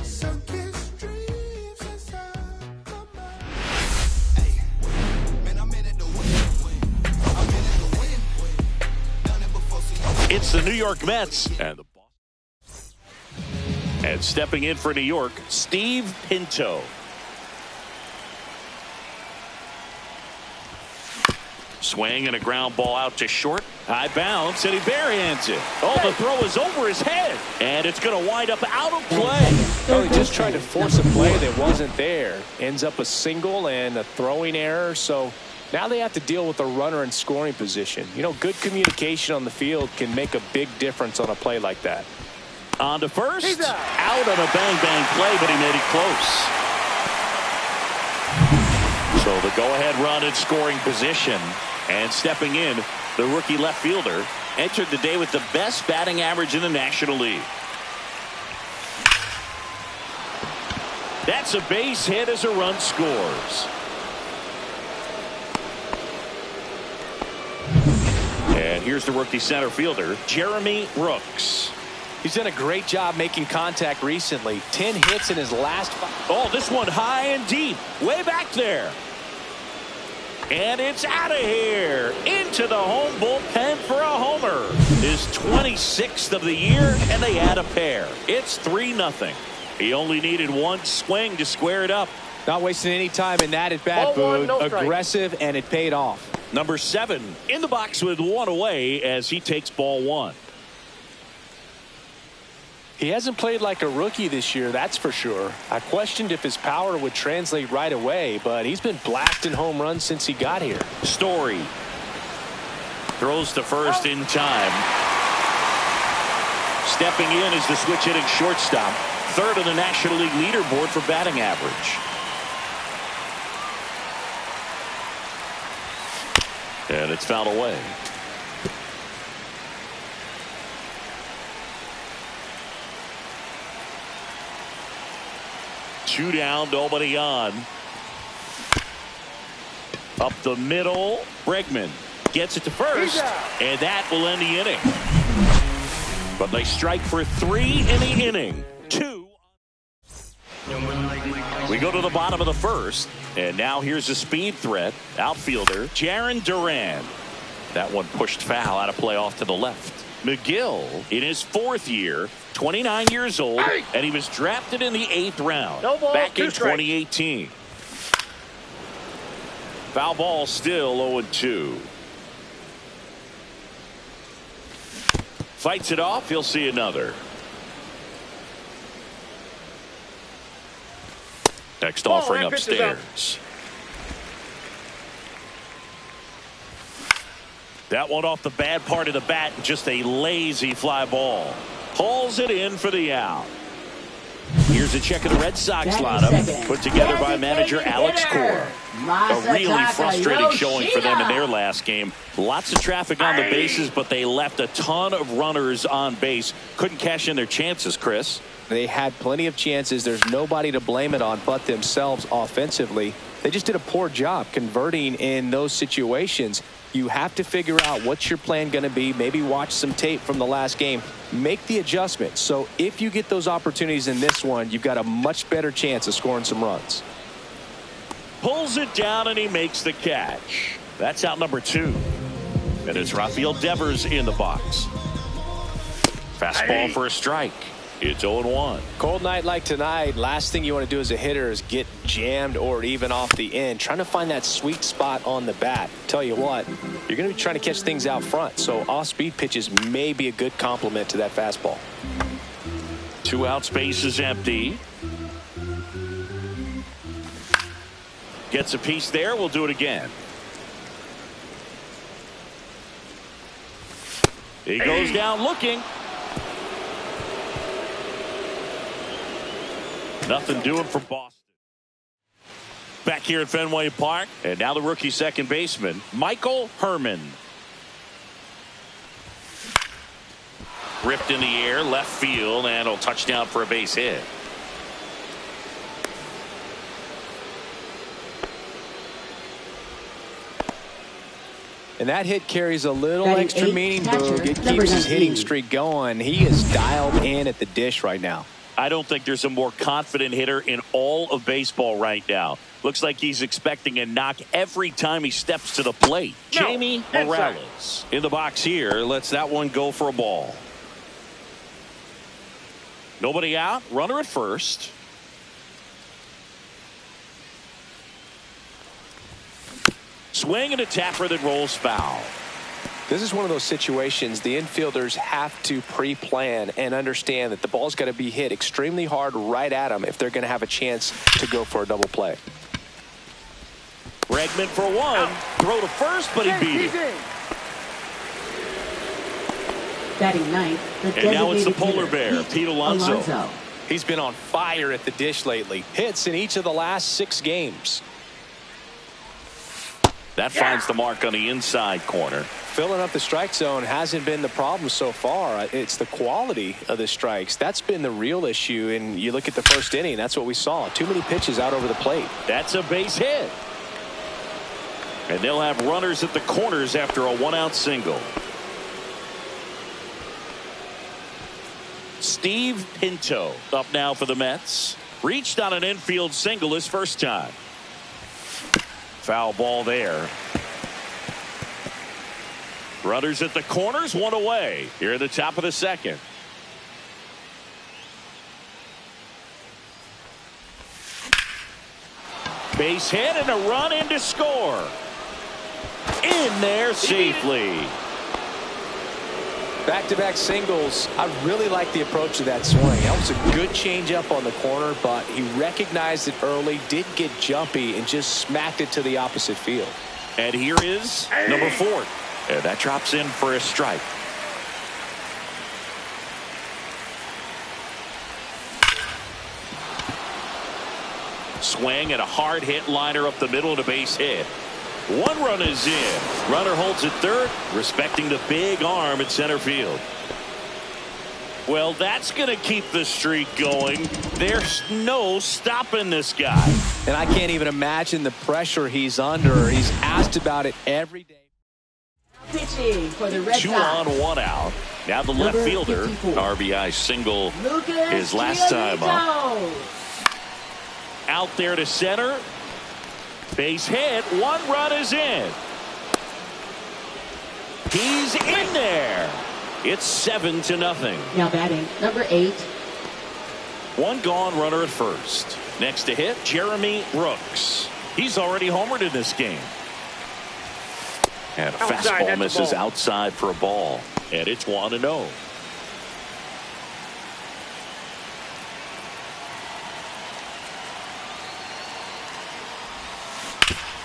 sunken dreams inside my mind. Hey, man, I'm in it to win. I'm in it to win. Done it before, so you It's the New York Mets. And stepping in for New York, Steve Pinto. Swing and a ground ball out to short. High bounce, and he barehands it. Oh, the throw is over his head, and it's going to wind up out of play. Well, he just tried to force a play that wasn't there. Ends up a single and a throwing error. So now they have to deal with a runner in scoring position. You know, good communication on the field can make a big difference on a play like that. On to first. Out on a bang-bang play, but he made it close. So the go-ahead run in scoring position. And stepping in, the rookie left fielder entered the day with the best batting average in the National League. That's a base hit as a run scores. And here's the rookie center fielder, Jeremy Brooks. He's done a great job making contact recently. 10 hits in his last 5. Oh, this one high and deep, way back there. And it's out of here, into the home bullpen for a homer. His 26th of the year, and they add a pair. It's 3-0. He only needed one swing to square it up. Not wasting any time in that at bat, Boone. Aggressive, and it paid off. Number 7 in the box with one away as he takes ball 1. He hasn't played like a rookie this year, that's for sure. I questioned if his power would translate right away, but he's been blasting home runs since he got here. Story throws to first in time. Stepping in is the switch hitting shortstop, third on the National League leaderboard for batting average. And it's fouled away. Two down, nobody on. Up the middle, Bregman gets it to first, and that will end the inning. But they strike for 3 in the inning. 2. We go to the bottom of the first, and now here's a speed threat. Outfielder Jarren Duran. That one pushed foul, out of play off to the left. McGill in his 4th year, 29 years old, and he was drafted in the 8th round back in 2018. Foul ball, still 0-2. Fights it off. He'll see another. Next offering upstairs. That one off the bad part of the bat. Just a lazy fly ball. Hauls it in for the out. Here's a check of the Red Sox lineup put together by manager Alex Cora. A really frustrating showing for them in their last game. Lots of traffic on the bases, but they left a ton of runners on base. Couldn't cash in their chances, Chris. They had plenty of chances. There's nobody to blame it on but themselves offensively. They just did a poor job converting in those situations. You have to figure out what's your plan going to be. Maybe watch some tape from the last game. Make the adjustment. So if you get those opportunities in this one, you've got a much better chance of scoring some runs. Pulls it down and he makes the catch. That's out number 2. And it's Rafael Devers in the box. Fastball for a strike. It's 0-1. Cold night like tonight, last thing you want to do as a hitter is get jammed or even off the end. Trying to find that sweet spot on the bat. Tell you what, you're going to be trying to catch things out front. So off-speed pitches may be a good complement to that fastball. 2 out, space is empty. Gets a piece there. We'll do it again. He goes down looking. Nothing doing for Boston. Back here at Fenway Park, and now the rookie second baseman, Michael Herman. Ripped in the air, left field, and a touchdown for a base hit. And that hit carries a little extra meaning, Boog. It keeps his hitting streak going. He is dialed in at the dish right now. I don't think there's a more confident hitter in all of baseball right now. Looks like he's expecting a knock every time he steps to the plate. Jamie Morales in the box here. Lets that one go for a ball. Nobody out. Runner at first. Swing and a tapper that rolls foul. This is one of those situations the infielders have to pre-plan and understand that the ball's got to be hit extremely hard right at them if they're going to have a chance to go for a double play. Bregman for one. Throw to first, but he beat it. Batting ninth, the and now it's the designated polar hitter, bear, Pete Alonso. He's been on fire at the dish lately. Hits in each of the last 6 games. That finds the mark on the inside corner. Filling up the strike zone hasn't been the problem so far. It's the quality of the strikes. That's been the real issue. And you look at the first inning, that's what we saw. Too many pitches out over the plate. That's a base hit. And they'll have runners at the corners after a 1-out single. Steve Pinto up now for the Mets. Reached on an infield single his first time. Foul ball there. Runners at the corners, 1 away. Here at the top of the second. Base hit and a run in to score. In there safely. Back-to-back singles. I really like the approach of that swing. That was a good change-up on the corner, but he recognized it early, did get jumpy, and just smacked it to the opposite field. And here is number 4. And that drops in for a strike. Swing and a hard hit liner up the middle of the base hit. 1 run is in. Runner holds at third, respecting the big arm at center field. Well, that's going to keep the streak going. There's no stopping this guy. And I can't even imagine the pressure he's under. He's asked about it every day. Pitching for the Red 2 Sox. on, 1 out. Now the left fielder, 54. RBI single his last time up. Out there to center. Base hit. 1 run is in. He's in there. It's 7-0. Now batting number 8. 1 gone, runner at first. Next to hit, Jeremy Brooks. He's already homered in this game. And a Outside, fastball that's a misses ball. outside for a ball. And it's 1-0.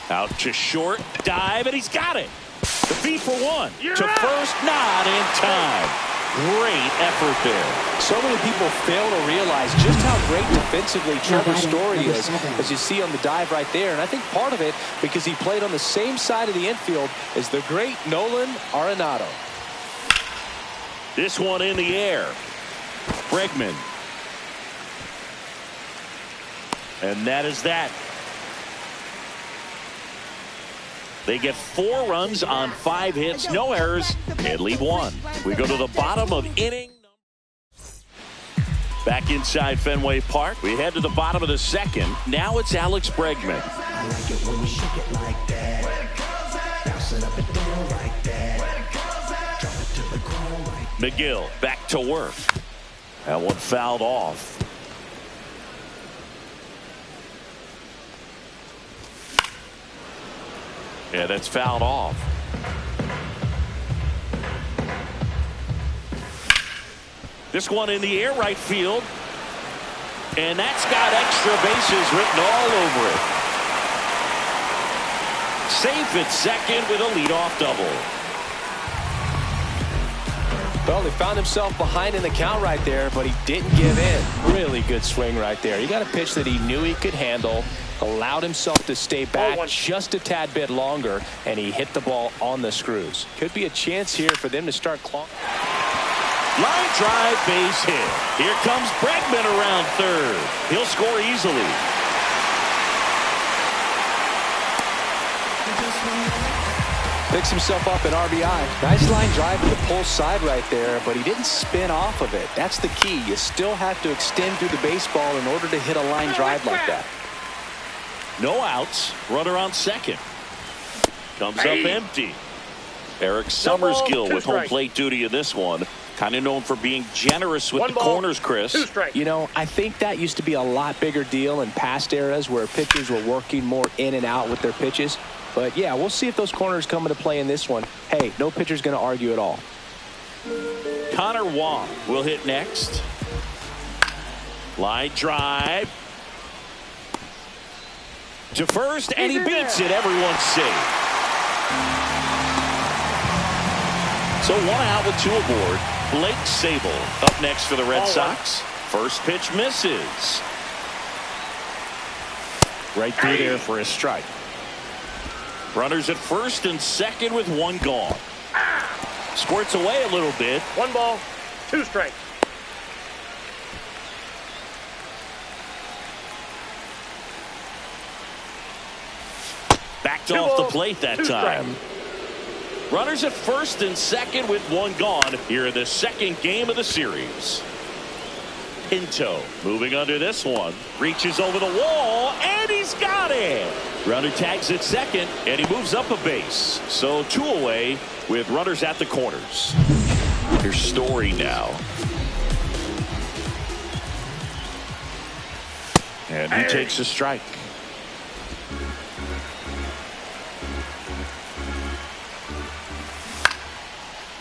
Out to short, dive, and he's got it. The feed for one. You're to out. first, not in time. Great effort there. So many people fail to realize just how great defensively Trevor Story is, as you see on the dive right there. And I think part of it because he played on the same side of the infield as the great Nolan Arenado. This one in the air. Bregman. And that is that. They get 4 runs on 5 hits, no errors, and lead 1. We go to the bottom of inning. Back inside Fenway Park. We head to the bottom of the second. Now it's Alex Bregman. McGill back to work. That one fouled off. Yeah, that's fouled off. This one in the air right field. And that's got extra bases written all over it. Safe at second with a leadoff double. Well, he found himself behind in the count right there, but he didn't give in. Really good swing right there. He got a pitch that he knew he could handle, allowed himself to stay back just a tad bit longer, and he hit the ball on the screws. Could be a chance here for them to start clawing. Line drive, base hit. Here comes Bregman around third. He'll score easily. Picks himself up an RBI. Nice line drive to the pull side right there, but he didn't spin off of it. That's the key. You still have to extend through the baseball in order to hit a line drive like that. No outs. Runner on second. Comes up empty. Eric Summerskill with home plate duty in this one. Kind of known for being generous with the corners, Chris. You know, I think that used to be a lot bigger deal in past eras where pitchers were working more in and out with their pitches. But, yeah, we'll see if those corners come into play in this one. Hey, no pitcher's going to argue at all. Connor Wong will hit next. Line drive. To first, and he beats it. Everyone's safe. So 1 out with 2 aboard. Blake Sable up next for the Red Sox. First pitch misses. Right through there for a strike. Runners at first and second with 1 gone. Squirts away a little bit. 1 ball, 2 strikes. Backed off the plate that time. Runners at first and second with 1 gone here in the second game of the series. Pinto moving under this one. Reaches over the wall, and he's got it. Runner tags at second, and he moves up a base. So 2 away with runners at the corners. Here's Story now. And he takes a strike.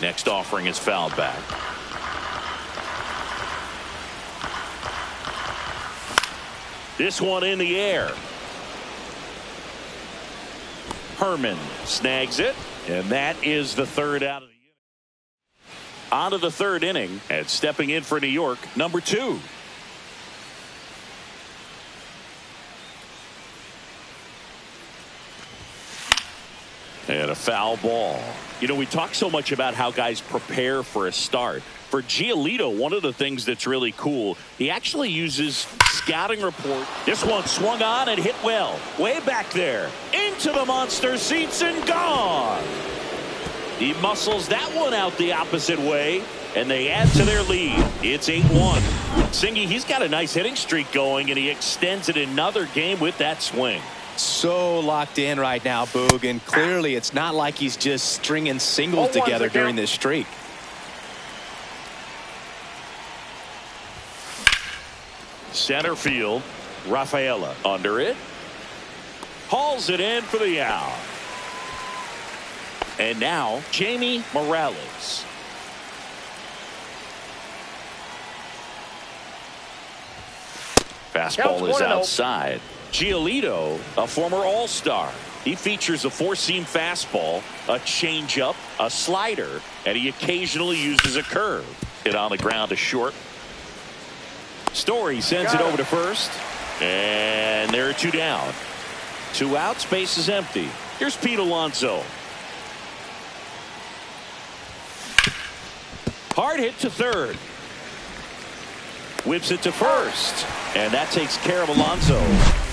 Next offering is fouled back. This one in the air. Herman snags it, and that is the 3rd out of the inning. On to the 3rd inning, and stepping in for New York, number 2. And a foul ball. You know, we talk so much about how guys prepare for a start. For Giolito, one of the things that's really cool, he actually uses scouting report. This one swung on and hit well. Way back there. Into the monster seats and gone. He muscles that one out the opposite way, and they add to their lead. It's 8-1. Singy, he's got a nice hitting streak going, and he extends it another game with that swing. So locked in right now, Boog, and clearly it's not like he's just stringing singles together during this streak. Center field, Rafaela under it. Hauls it in for the out. And now, Jamie Morales. Fastball is outside. Giolito, a former All-Star. He features a four-seam fastball, a changeup, a slider, and he occasionally uses a curve. Hit on the ground to short. Story sends it over to first. And there are two down. 2 outs, base is empty. Here's Pete Alonso. Hard hit to third. Whips it to first. And that takes care of Alonso.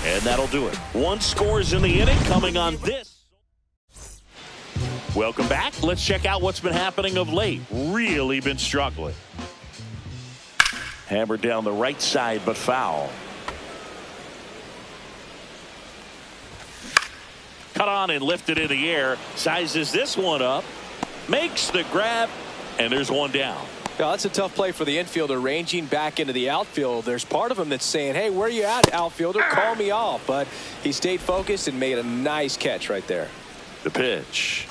And that'll do it. 1 scores in the inning coming on this. Welcome back. Let's check out what's been happening of late. Really been struggling. Hammered down the right side, but foul. Cut on and lifted in the air. Sizes this one up. Makes the grab. And there's one down. Now, that's a tough play for the infielder, ranging back into the outfield. There's part of him that's saying, hey, where you at, outfielder? Call me off. But he stayed focused and made a nice catch right there. The pitch.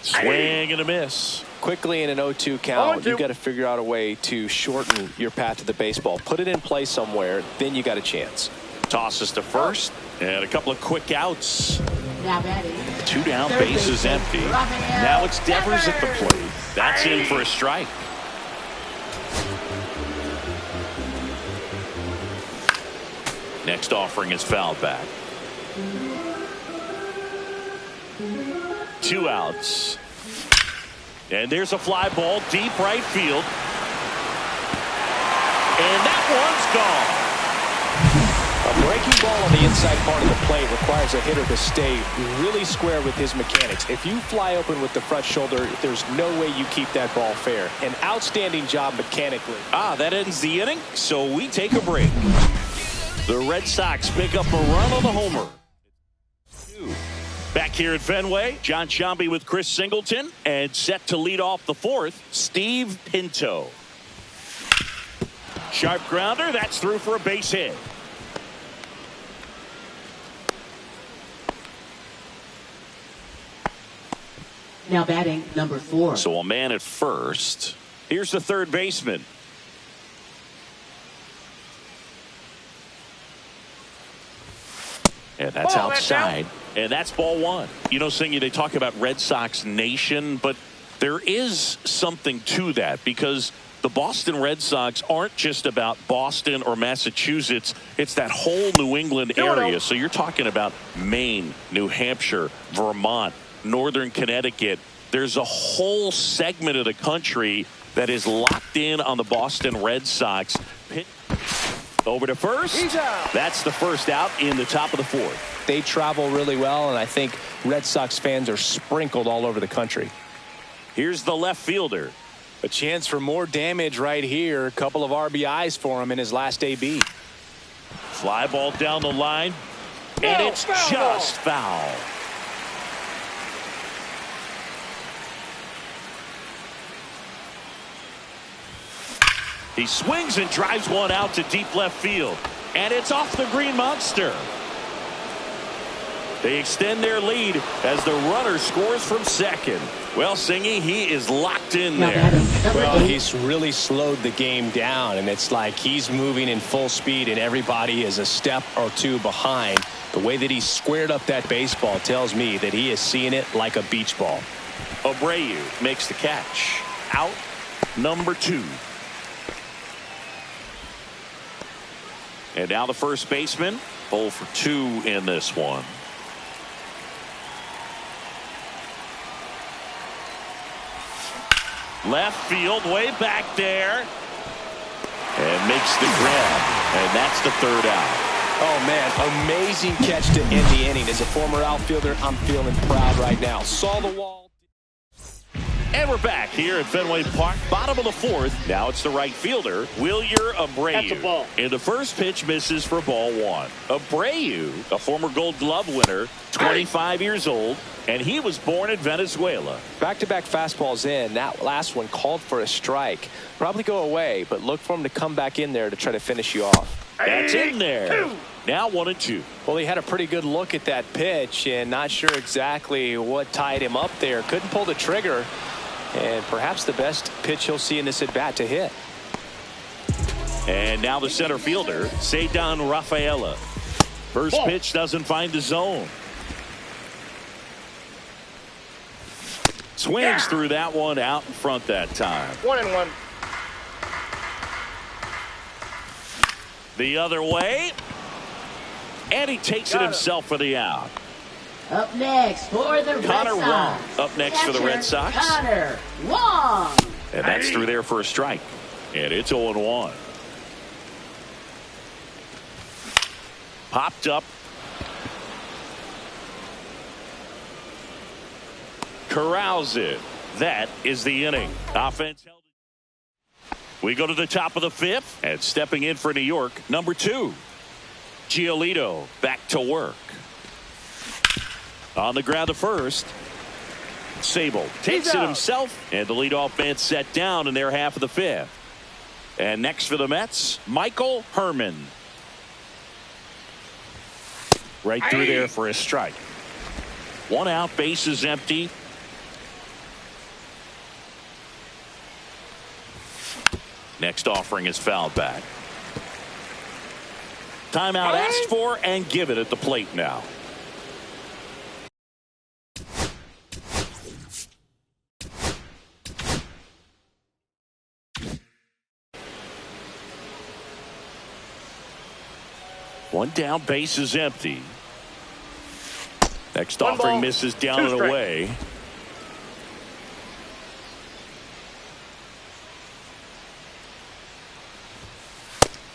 Swing and a miss. Quickly in an 0-2 count, you've got to figure out a way to shorten your path to the baseball. Put it in play somewhere, then you got a chance. Tosses to first, and a couple of quick outs. Now batting. 2 down, base is empty. Now it's Devers at the plate. That's in for a strike. Next offering is fouled back. 2 outs. And there's a fly ball deep right field. And that one's gone. A breaking ball on the inside part of the plate requires a hitter to stay really square with his mechanics. If you fly open with the front shoulder, there's no way you keep that ball fair. An outstanding job mechanically. That ends the inning, so we take a break. The Red Sox pick up a run on the homer. Back here at Fenway, John Sciambi with Chris Singleton, and set to lead off the 4th, Steve Pinto. Sharp grounder, that's through for a base hit. Now batting, number 4. So a man at first. Here's the third baseman. And that's outside. And that's ball 1. You know, Singy, they talk about Red Sox Nation, but there is something to that because the Boston Red Sox aren't just about Boston or Massachusetts. It's that whole New England area. So you're talking about Maine, New Hampshire, Vermont, Northern Connecticut. There's a whole segment of the country that is locked in on the Boston Red Sox. Over to first. That's the first out in the top of the 4th. They travel really well, and I think Red Sox fans are sprinkled all over the country. Here's the left fielder. A chance for more damage right here. A couple of RBIs for him in his last AB. Fly ball down the line, and it's just foul. He swings and drives one out to deep left field. And it's off the green monster. They extend their lead as the runner scores from second. Well, Singy, he is locked in there. Well, he's really slowed the game down, and it's like he's moving in full speed, and everybody is a step or 2 behind. The way that he squared up that baseball tells me that he is seeing it like a beach ball. Abreu makes the catch. Out number 2. And now the first baseman, 0 for 2 in this one. Left field, way back there. And makes the grab. And that's the 3rd out. Oh, man, amazing catch to end the inning. As a former outfielder, I'm feeling proud right now. Saw the wall. And we're back here at Fenway Park, bottom of the 4th. Now it's the right fielder, Wilyer Abreu. That's a ball. And the first pitch misses for ball 1. Abreu, a former Gold Glove winner, 25 years old, and he was born in Venezuela. Back-to-back fastballs in. That last one called for a strike. Probably go away, but look for him to come back in there to try to finish you off. That's in there. Now 1-2. Well, he had a pretty good look at that pitch and not sure exactly what tied him up there. Couldn't pull the trigger, and perhaps the best pitch he'll see in this at bat to hit. And now the center fielder, Ceddanne Rafaela. First pitch doesn't find the zone. Swings through that one out in front that time. 1-1. The other way. And he takes it himself for the out. Up next for the Red Connor Sox. Wong up next for the Red Sox. Connor Wong. And that's through there for a strike. And it's 0-1. Popped up. Corrals it. That is the inning. Offense held it. We go to the top of the fifth, and stepping in for New York, number 2. Giolito back to work. On the ground to first. Sable takes it himself, and the leadoff man set down in their half of the fifth. And next for the Mets, Michael Herman. Right through there for a strike. 1 out, bases empty. Next offering is fouled back. Timeout asked for and given at the plate now. One down, base is empty. Next offering misses down and away.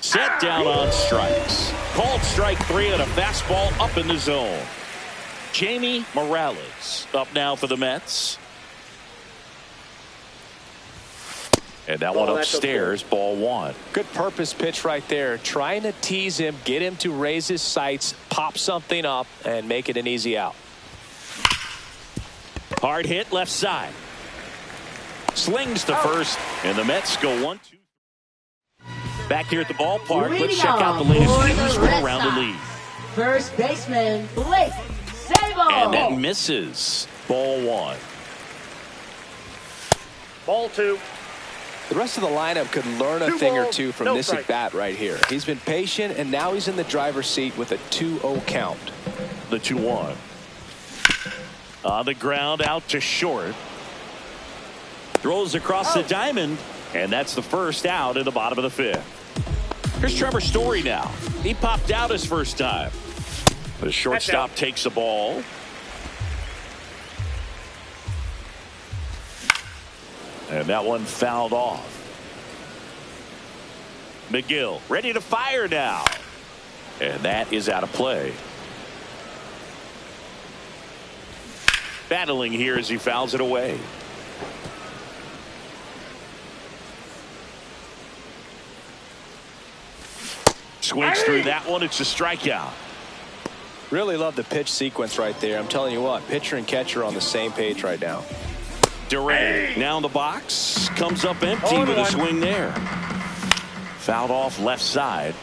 Set down on strikes. Called strike 3 and a fastball up in the zone. Jamie Morales up now for the Mets. And that one upstairs, ball 1. Good purpose pitch right there. Trying to tease him, get him to raise his sights, pop something up, and make it an easy out. Hard hit left side. Slings to first, and the Mets go 1-2. Back here at the ballpark, let's check out the latest news from around the league. First baseman Blake Sable. And that misses. Ball 1. Ball 2. The rest of the lineup could learn a thing or two from this at bat right here. He's been patient, and now he's in the driver's seat with a 2-0 count. The 2-1. On the ground, out to short. Throws across the diamond, and that's the first out in the bottom of the fifth. Here's Trevor Story now. He popped out his first time. The shortstop takes the ball. And that one fouled off. McGill ready to fire now. And that is out of play. Battling here as he fouls it away. Swings through that one. It's a strikeout. Really love the pitch sequence right there. I'm telling you what, pitcher and catcher on the same page right now. Durant now in the box. Comes up empty with a swing there. Fouled off left side.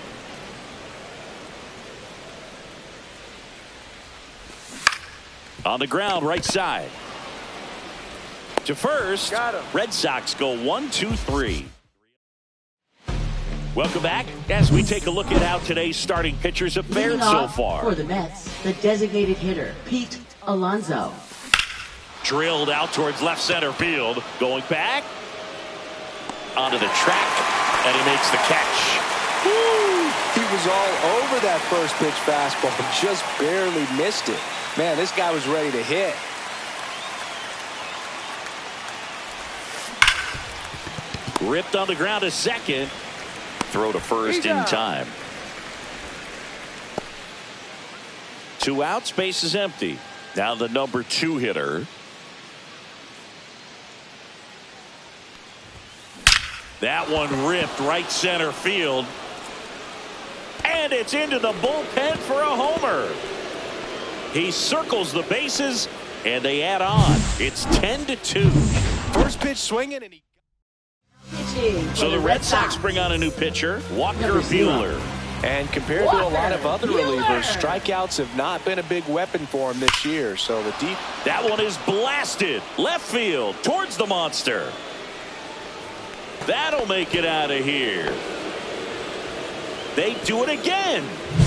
On the ground right side. To first. Red Sox go 1-2-3. Welcome back as we take a look at how today's starting pitchers have fared so far. For the Mets, the designated hitter, Pete Alonso. Drilled out towards left center field. Going back. Onto the track. And he makes the catch. Woo! He was all over that first pitch fastball. Just barely missed it. Man, this guy was ready to hit. Ripped on the ground to second. Throw to first in time. 2 outs, base is empty. Now the number 2 hitter. That one ripped right center field. And it's into the bullpen for a homer. He circles the bases and they add on. It's 10-2. First pitch swinging and he. So the Red Sox bring on a new pitcher, Walker Buehler. And compared to a lot of other relievers, strikeouts have not been a big weapon for him this year. So the deep. That one is blasted left field towards the monster. That'll make it out of here. They do it again.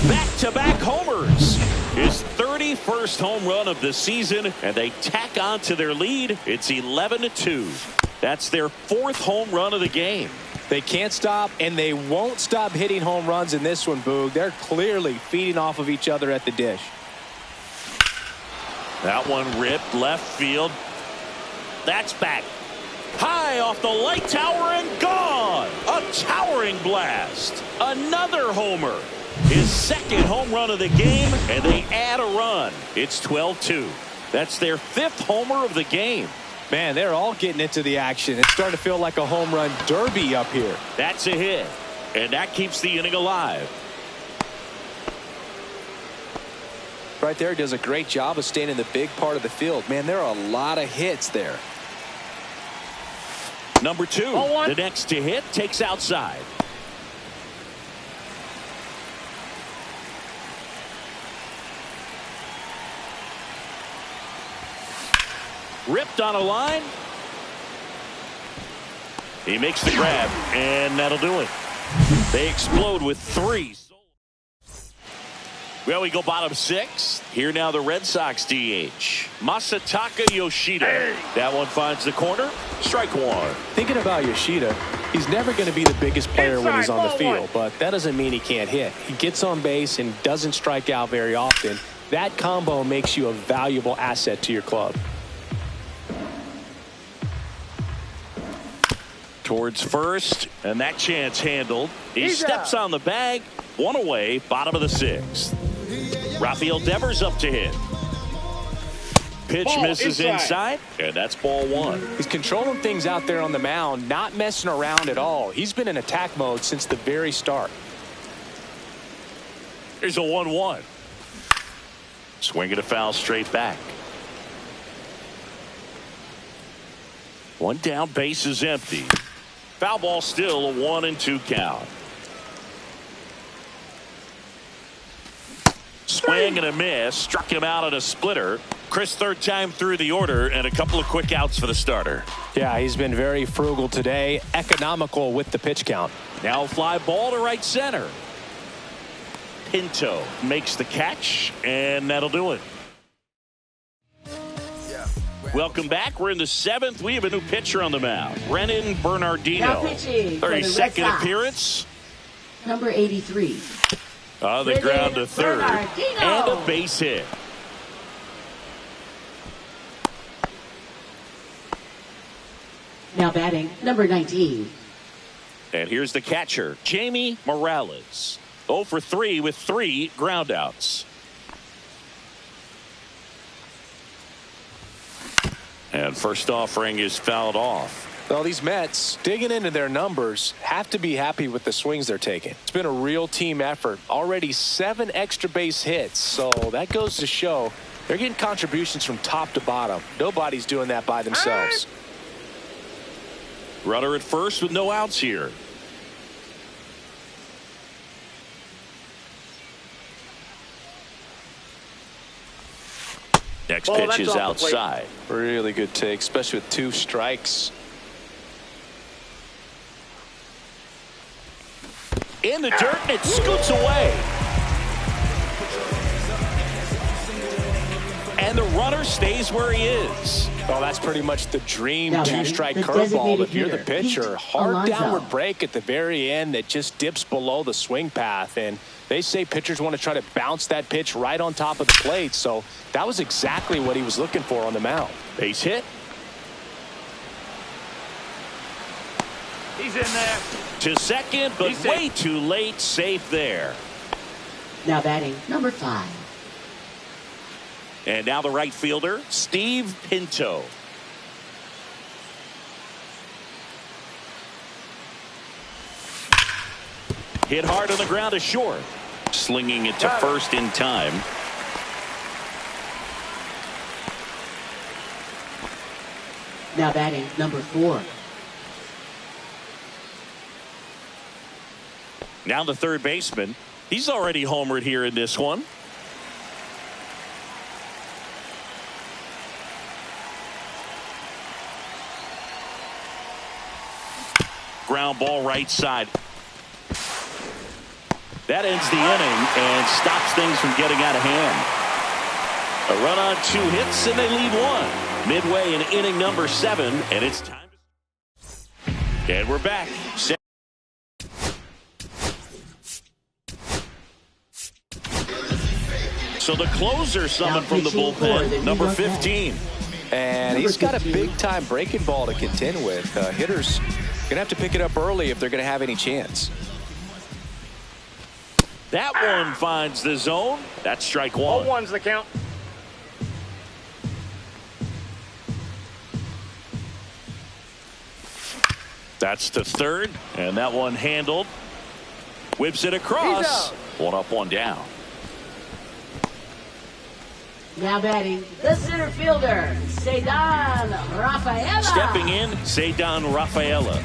Back-to-back homers. His 31st home run of the season, and they tack on to their lead. It's 11-2. That's their 4th home run of the game. They can't stop, and they won't stop hitting home runs in this one, Boog. They're clearly feeding off of each other at the dish. That one ripped left field. That's back. High off the light tower and gone. A towering blast. Another homer. His 2nd home run of the game, and they add a run. It's 12-2. That's their 5th homer of the game. Man, they're all getting into the action. It's starting to feel like a home run derby up here. That's a hit, and that keeps the inning alive. Right there, does a great job of staying in the big part of the field. Man, there are a lot of hits there. Number 2, the next to hit takes outside. Ripped on a line. He makes the grab, and that'll do it. They explode with 3. Well, we go bottom 6. Here now the Red Sox DH. Masataka Yoshida. That one finds the corner. Strike 1. Thinking about Yoshida, he's never going to be the biggest player when he's on the field, but that doesn't mean he can't hit. He gets on base and doesn't strike out very often. That combo makes you a valuable asset to your club. Towards first, and that chance handled. He steps on the bag. 1 away, bottom of the 6th. Rafael Devers up to hit. Pitch misses inside, and that's ball 1. He's controlling things out there on the mound, not messing around at all. He's been in attack mode since the very start. Here's a 1-1. Swinging a foul straight back. 1 down, base is empty. Foul ball still, a 1-2 count. Swing and a miss. Struck him out on a splitter. Chris, 3rd time through the order, and a couple of quick outs for the starter. Yeah, he's been very frugal today. Economical with the pitch count. Now a fly ball to right center. Pinto makes the catch, and that'll do it. Welcome back. We're in the 7th. We have a new pitcher on the mound. Brennan Bernardino. Now pitching for the Red 32nd Sox. appearance. Number 83. On the ground to 3rd. Bernardino. And a base hit. Now batting, number 19. And here's the catcher, Jamie Morales. 0 for 3 with 3 groundouts. And first offering is fouled off. Well, these Mets, digging into their numbers, have to be happy with the swings they're taking. It's been a real team effort. Already 7 extra base hits, so that goes to show they're getting contributions from top to bottom. Nobody's doing that by themselves. Runner at first with no outs here. Next pitch is outside. Really good take, especially with 2 strikes. In the dirt, and it scoots away. And the runner stays where he is. Well, that's pretty much the dream Now, 2-strike the curveball designated if you're the hitter, pitcher. Pete Hard Alonso. downward break at the very end that just dips below the swing path. And they say pitchers want to try to bounce that pitch right on top of the plate. So that was exactly what he was looking for on the mound. Base hit. He's in there. To second, but way too late. Safe there. Now batting, number 5. And now the right fielder, Steve Pinto. Hit hard on the ground to short. Slinging it to first in time. Now batting, number 4. Now the third baseman, He's already homered here in this one. Ground ball right side. That ends the inning and stops things from getting out of hand. A run on 2 hits and they lead one. Midway in inning number 7, and it's time. And we're back. So the closer summoned from the bullpen, number 15. And he's got a big-time breaking ball to contend with. Hitters going to have to pick it up early if they're going to have any chance. That one finds the zone. That's strike 1. 0-1's the count. That's to third, and that one handled. Whips it across. 1 up, 1 down. Now batting, the center fielder, Cedar Rafaela. Stepping in, Cedar Rafaela.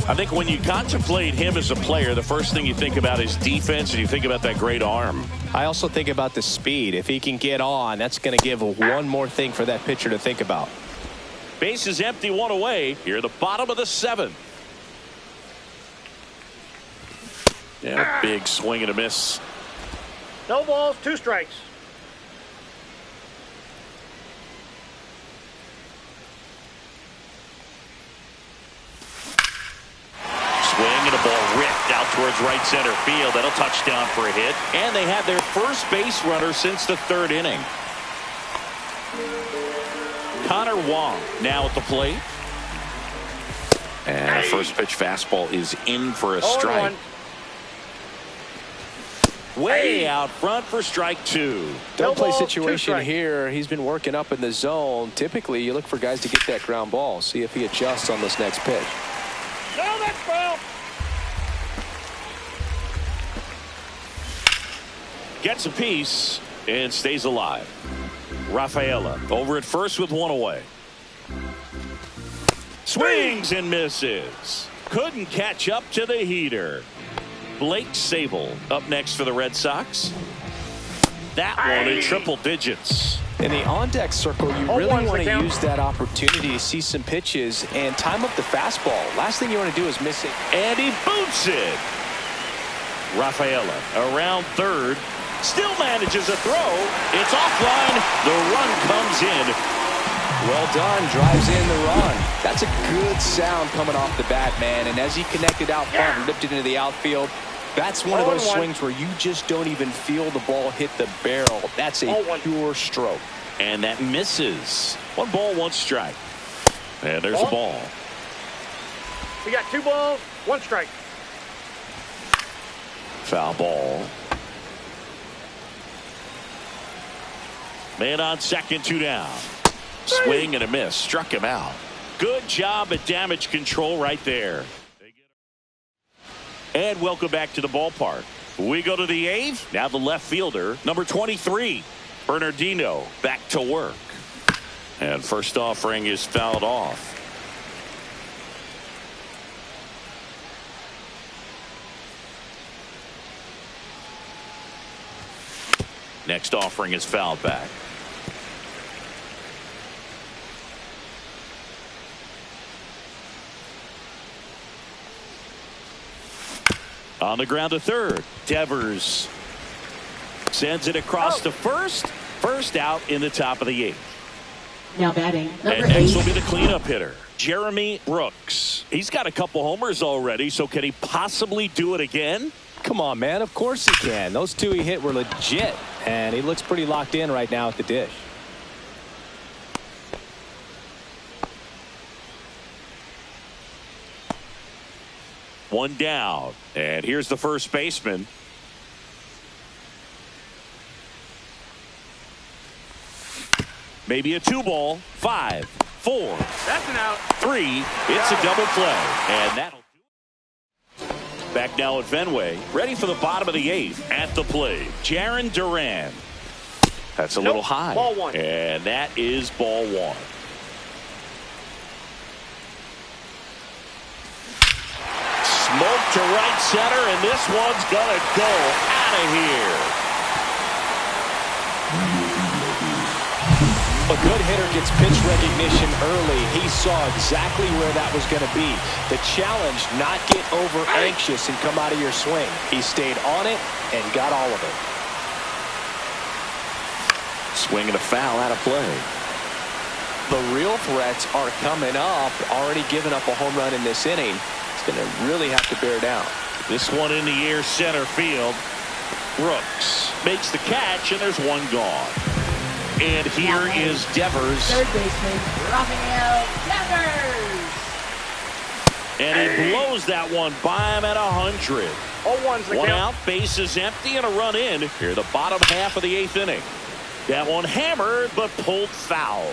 I think when you contemplate him as a player, the first thing you think about is defense, and you think about that great arm. I also think about the speed. If he can get on, that's going to give one more thing for that pitcher to think about. Base is empty, 1 away. Here at the bottom of the 7th. Yeah, big swing and a miss. No balls, 2 strikes. Swing and a ball ripped out towards right center field. That'll touch down for a hit. And they have their first base runner since the 3rd inning. Connor Wong now at the plate. And first pitch fastball is in for a strike. Way out front for strike 2. Double play situation here. He's been working up in the zone. Typically, you look for guys to get that ground ball. See if he adjusts on this next pitch. No, that's foul. Gets a piece and stays alive. Rafaela over at first with 1 away. Swings and misses. Couldn't catch up to the heater. Blake Sable up next for the Red Sox. That one in triple digits. In the on-deck circle, you really want to use that opportunity to see some pitches and time up the fastball. Last thing you want to do is miss it. And he boots it. Rafaela around third. Still manages a throw. It's offline. The run comes in. Well done. Drives in the run. That's a good sound coming off the bat, man. And as he connected out front and ripped it into the outfield, that's one of those swings where you just don't even feel the ball hit the barrel. That's a pure stroke. And that misses. 1 ball, 1 strike. And there's a ball. We got 2 balls, 1 strike. Foul ball. Man on second, 2 down. Swing and a miss. Struck him out. Good job at damage control right there. And welcome back to the ballpark. We go to the 8th. Now the left fielder, number 23, Bernardino, back to work. And first offering is fouled off. Next offering is fouled back. On the ground to third. Devers sends it across to first. First out in the top of the 8th. Now batting, number And next 8. will be the cleanup hitter, Jeremy Brooks. He's got a couple homers already, so can he possibly do it again? Come on, man. Of course he can. Those 2 he hit were legit. And he looks pretty locked in right now at the dish. One down. And here's the first baseman. Maybe a 2 ball. 5, 4. That's an out. 3. It's a double play. And that'll do it. Back now at Fenway. Ready for the bottom of the 8th. At the plate, Jaron Duran. That's a little high. Ball 1. And that is ball 1. Smoke to right center, and this one's gonna go out of here. A good hitter gets pitch recognition early. He saw exactly where that was going to be. The challenge, not get over anxious and come out of your swing. He stayed on it and got all of it. Swing and a foul out of play. The real threats are coming up. Already given up a home run in this inning. It's going to really have to bear down. This one in the air, center field. Brooks makes the catch, and there's one gone. And here is Devers. Third baseman, Rafael Devers. And he blows that one by him at 100. 0-1's the One count. out, base is empty, and a run in. Here, the bottom half of the 8th inning. That one hammered, but pulled foul.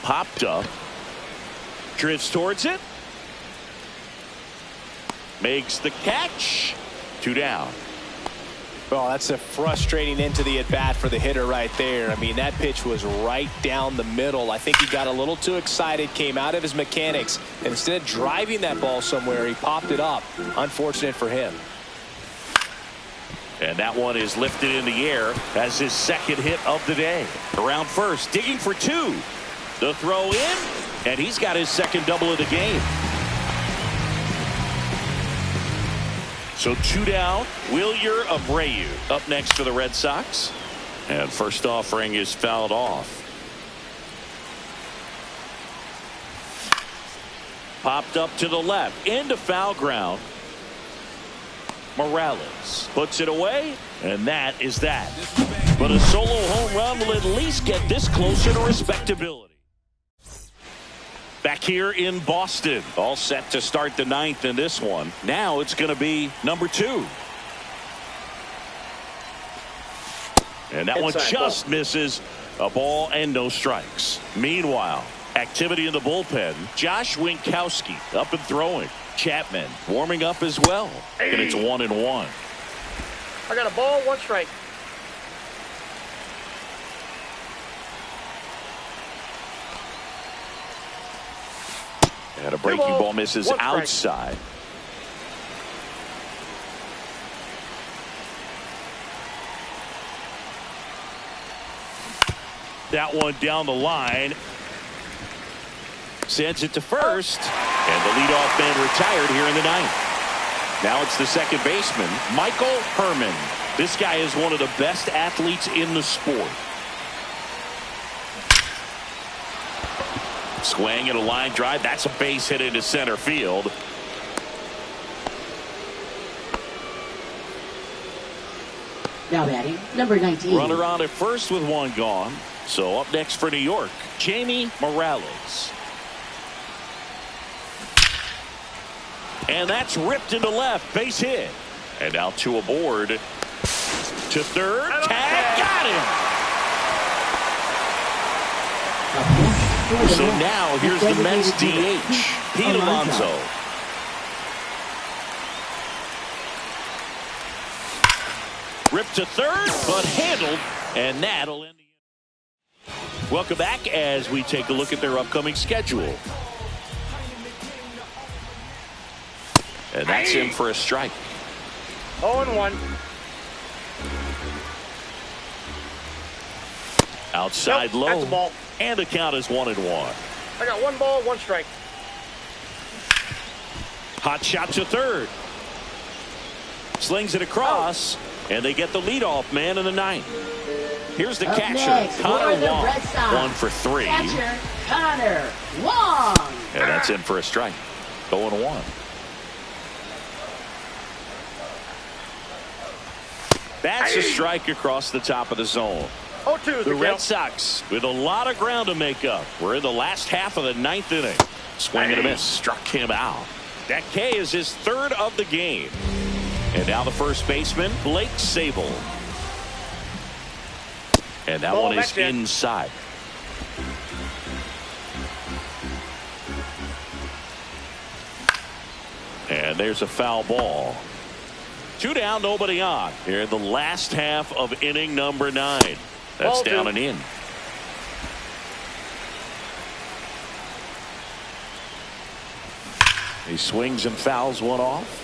Popped up. Drifts towards it. Makes the catch. 2 down. Oh, that's a frustrating end to the at-bat for the hitter right there. I mean, that pitch was right down the middle. I think he got a little too excited, came out of his mechanics, and instead of driving that ball somewhere, he popped it up. Unfortunate for him. And that one is lifted in the air as his second hit of the day. Around first, digging for 2. The throw in, and he's got his second double of the game. So 2 down. Wilyer Abreu up next for the Red Sox. And first offering is fouled off. Popped up to the left into foul ground. Morales puts it away, and that is that. But a solo home run will at least get this closer to respectability. Back here in Boston, all set to start the 9th in this one. Now it's going to be number 2. And that one just misses. A ball and no strikes. Meanwhile, activity in the bullpen. Josh Winkowski up and throwing. Chapman warming up as well. And it's 1-1. I got a ball, 1 strike. And a breaking ball misses outside. That one down the line. Sends it to first. And the leadoff man retired here in the 9th. Now it's the second baseman, Michael Herman. This guy is one of the best athletes in the sport. Swing and a line drive. That's a base hit into center field. Now batting, number 19. Runner on at first with 1 gone. So up next for New York, Jamie Morales. And that's ripped into left. Base hit. And now 2 aboard. To third. Tag. Got him. So now here's the Mets DH, Pete Alonso. Ripped to third, but handled, and that'll end the inning. Welcome back as we take a look at their upcoming schedule. And that's in for a strike. 0-1. Outside low. That's a ball. And the count is 1-1. I got 1 ball, 1 strike. Hot shot to third. Slings it across, and they get the leadoff man in the 9th. Here's the catcher, next, Connor the Wong. Red Sox. 1 for 3. Catcher, Connor Wong. And that's in for a strike. 0-1. That's a strike across the top of the zone. 0-2 The Red Sox with a lot of ground to make up. We're in the last half of the 9th inning. Swing and a miss. Struck him out. That K is his 3rd of the game. And now the first baseman, Blake Sable. And that one is inside. And there's a foul ball. 2 down, nobody on. Here in the last half of inning number 9. That's down and in. He swings and fouls one off.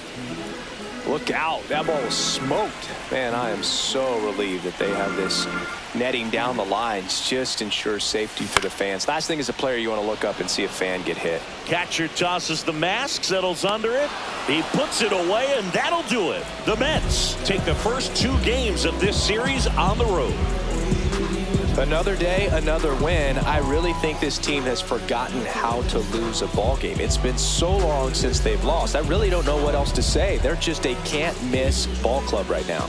Look out. That ball was smoked. Man, I am so relieved that they have this netting down the lines. Just ensures safety for the fans. Last thing as a player, you want to look up and see a fan get hit. Catcher tosses the mask, settles under it. He puts it away, and that'll do it. The Mets take the first 2 games of this series on the road. Another day, another win. I really think this team has forgotten how to lose a ball game. It's been so long since they've lost. I really don't know what else to say. They're just a can't-miss ball club right now.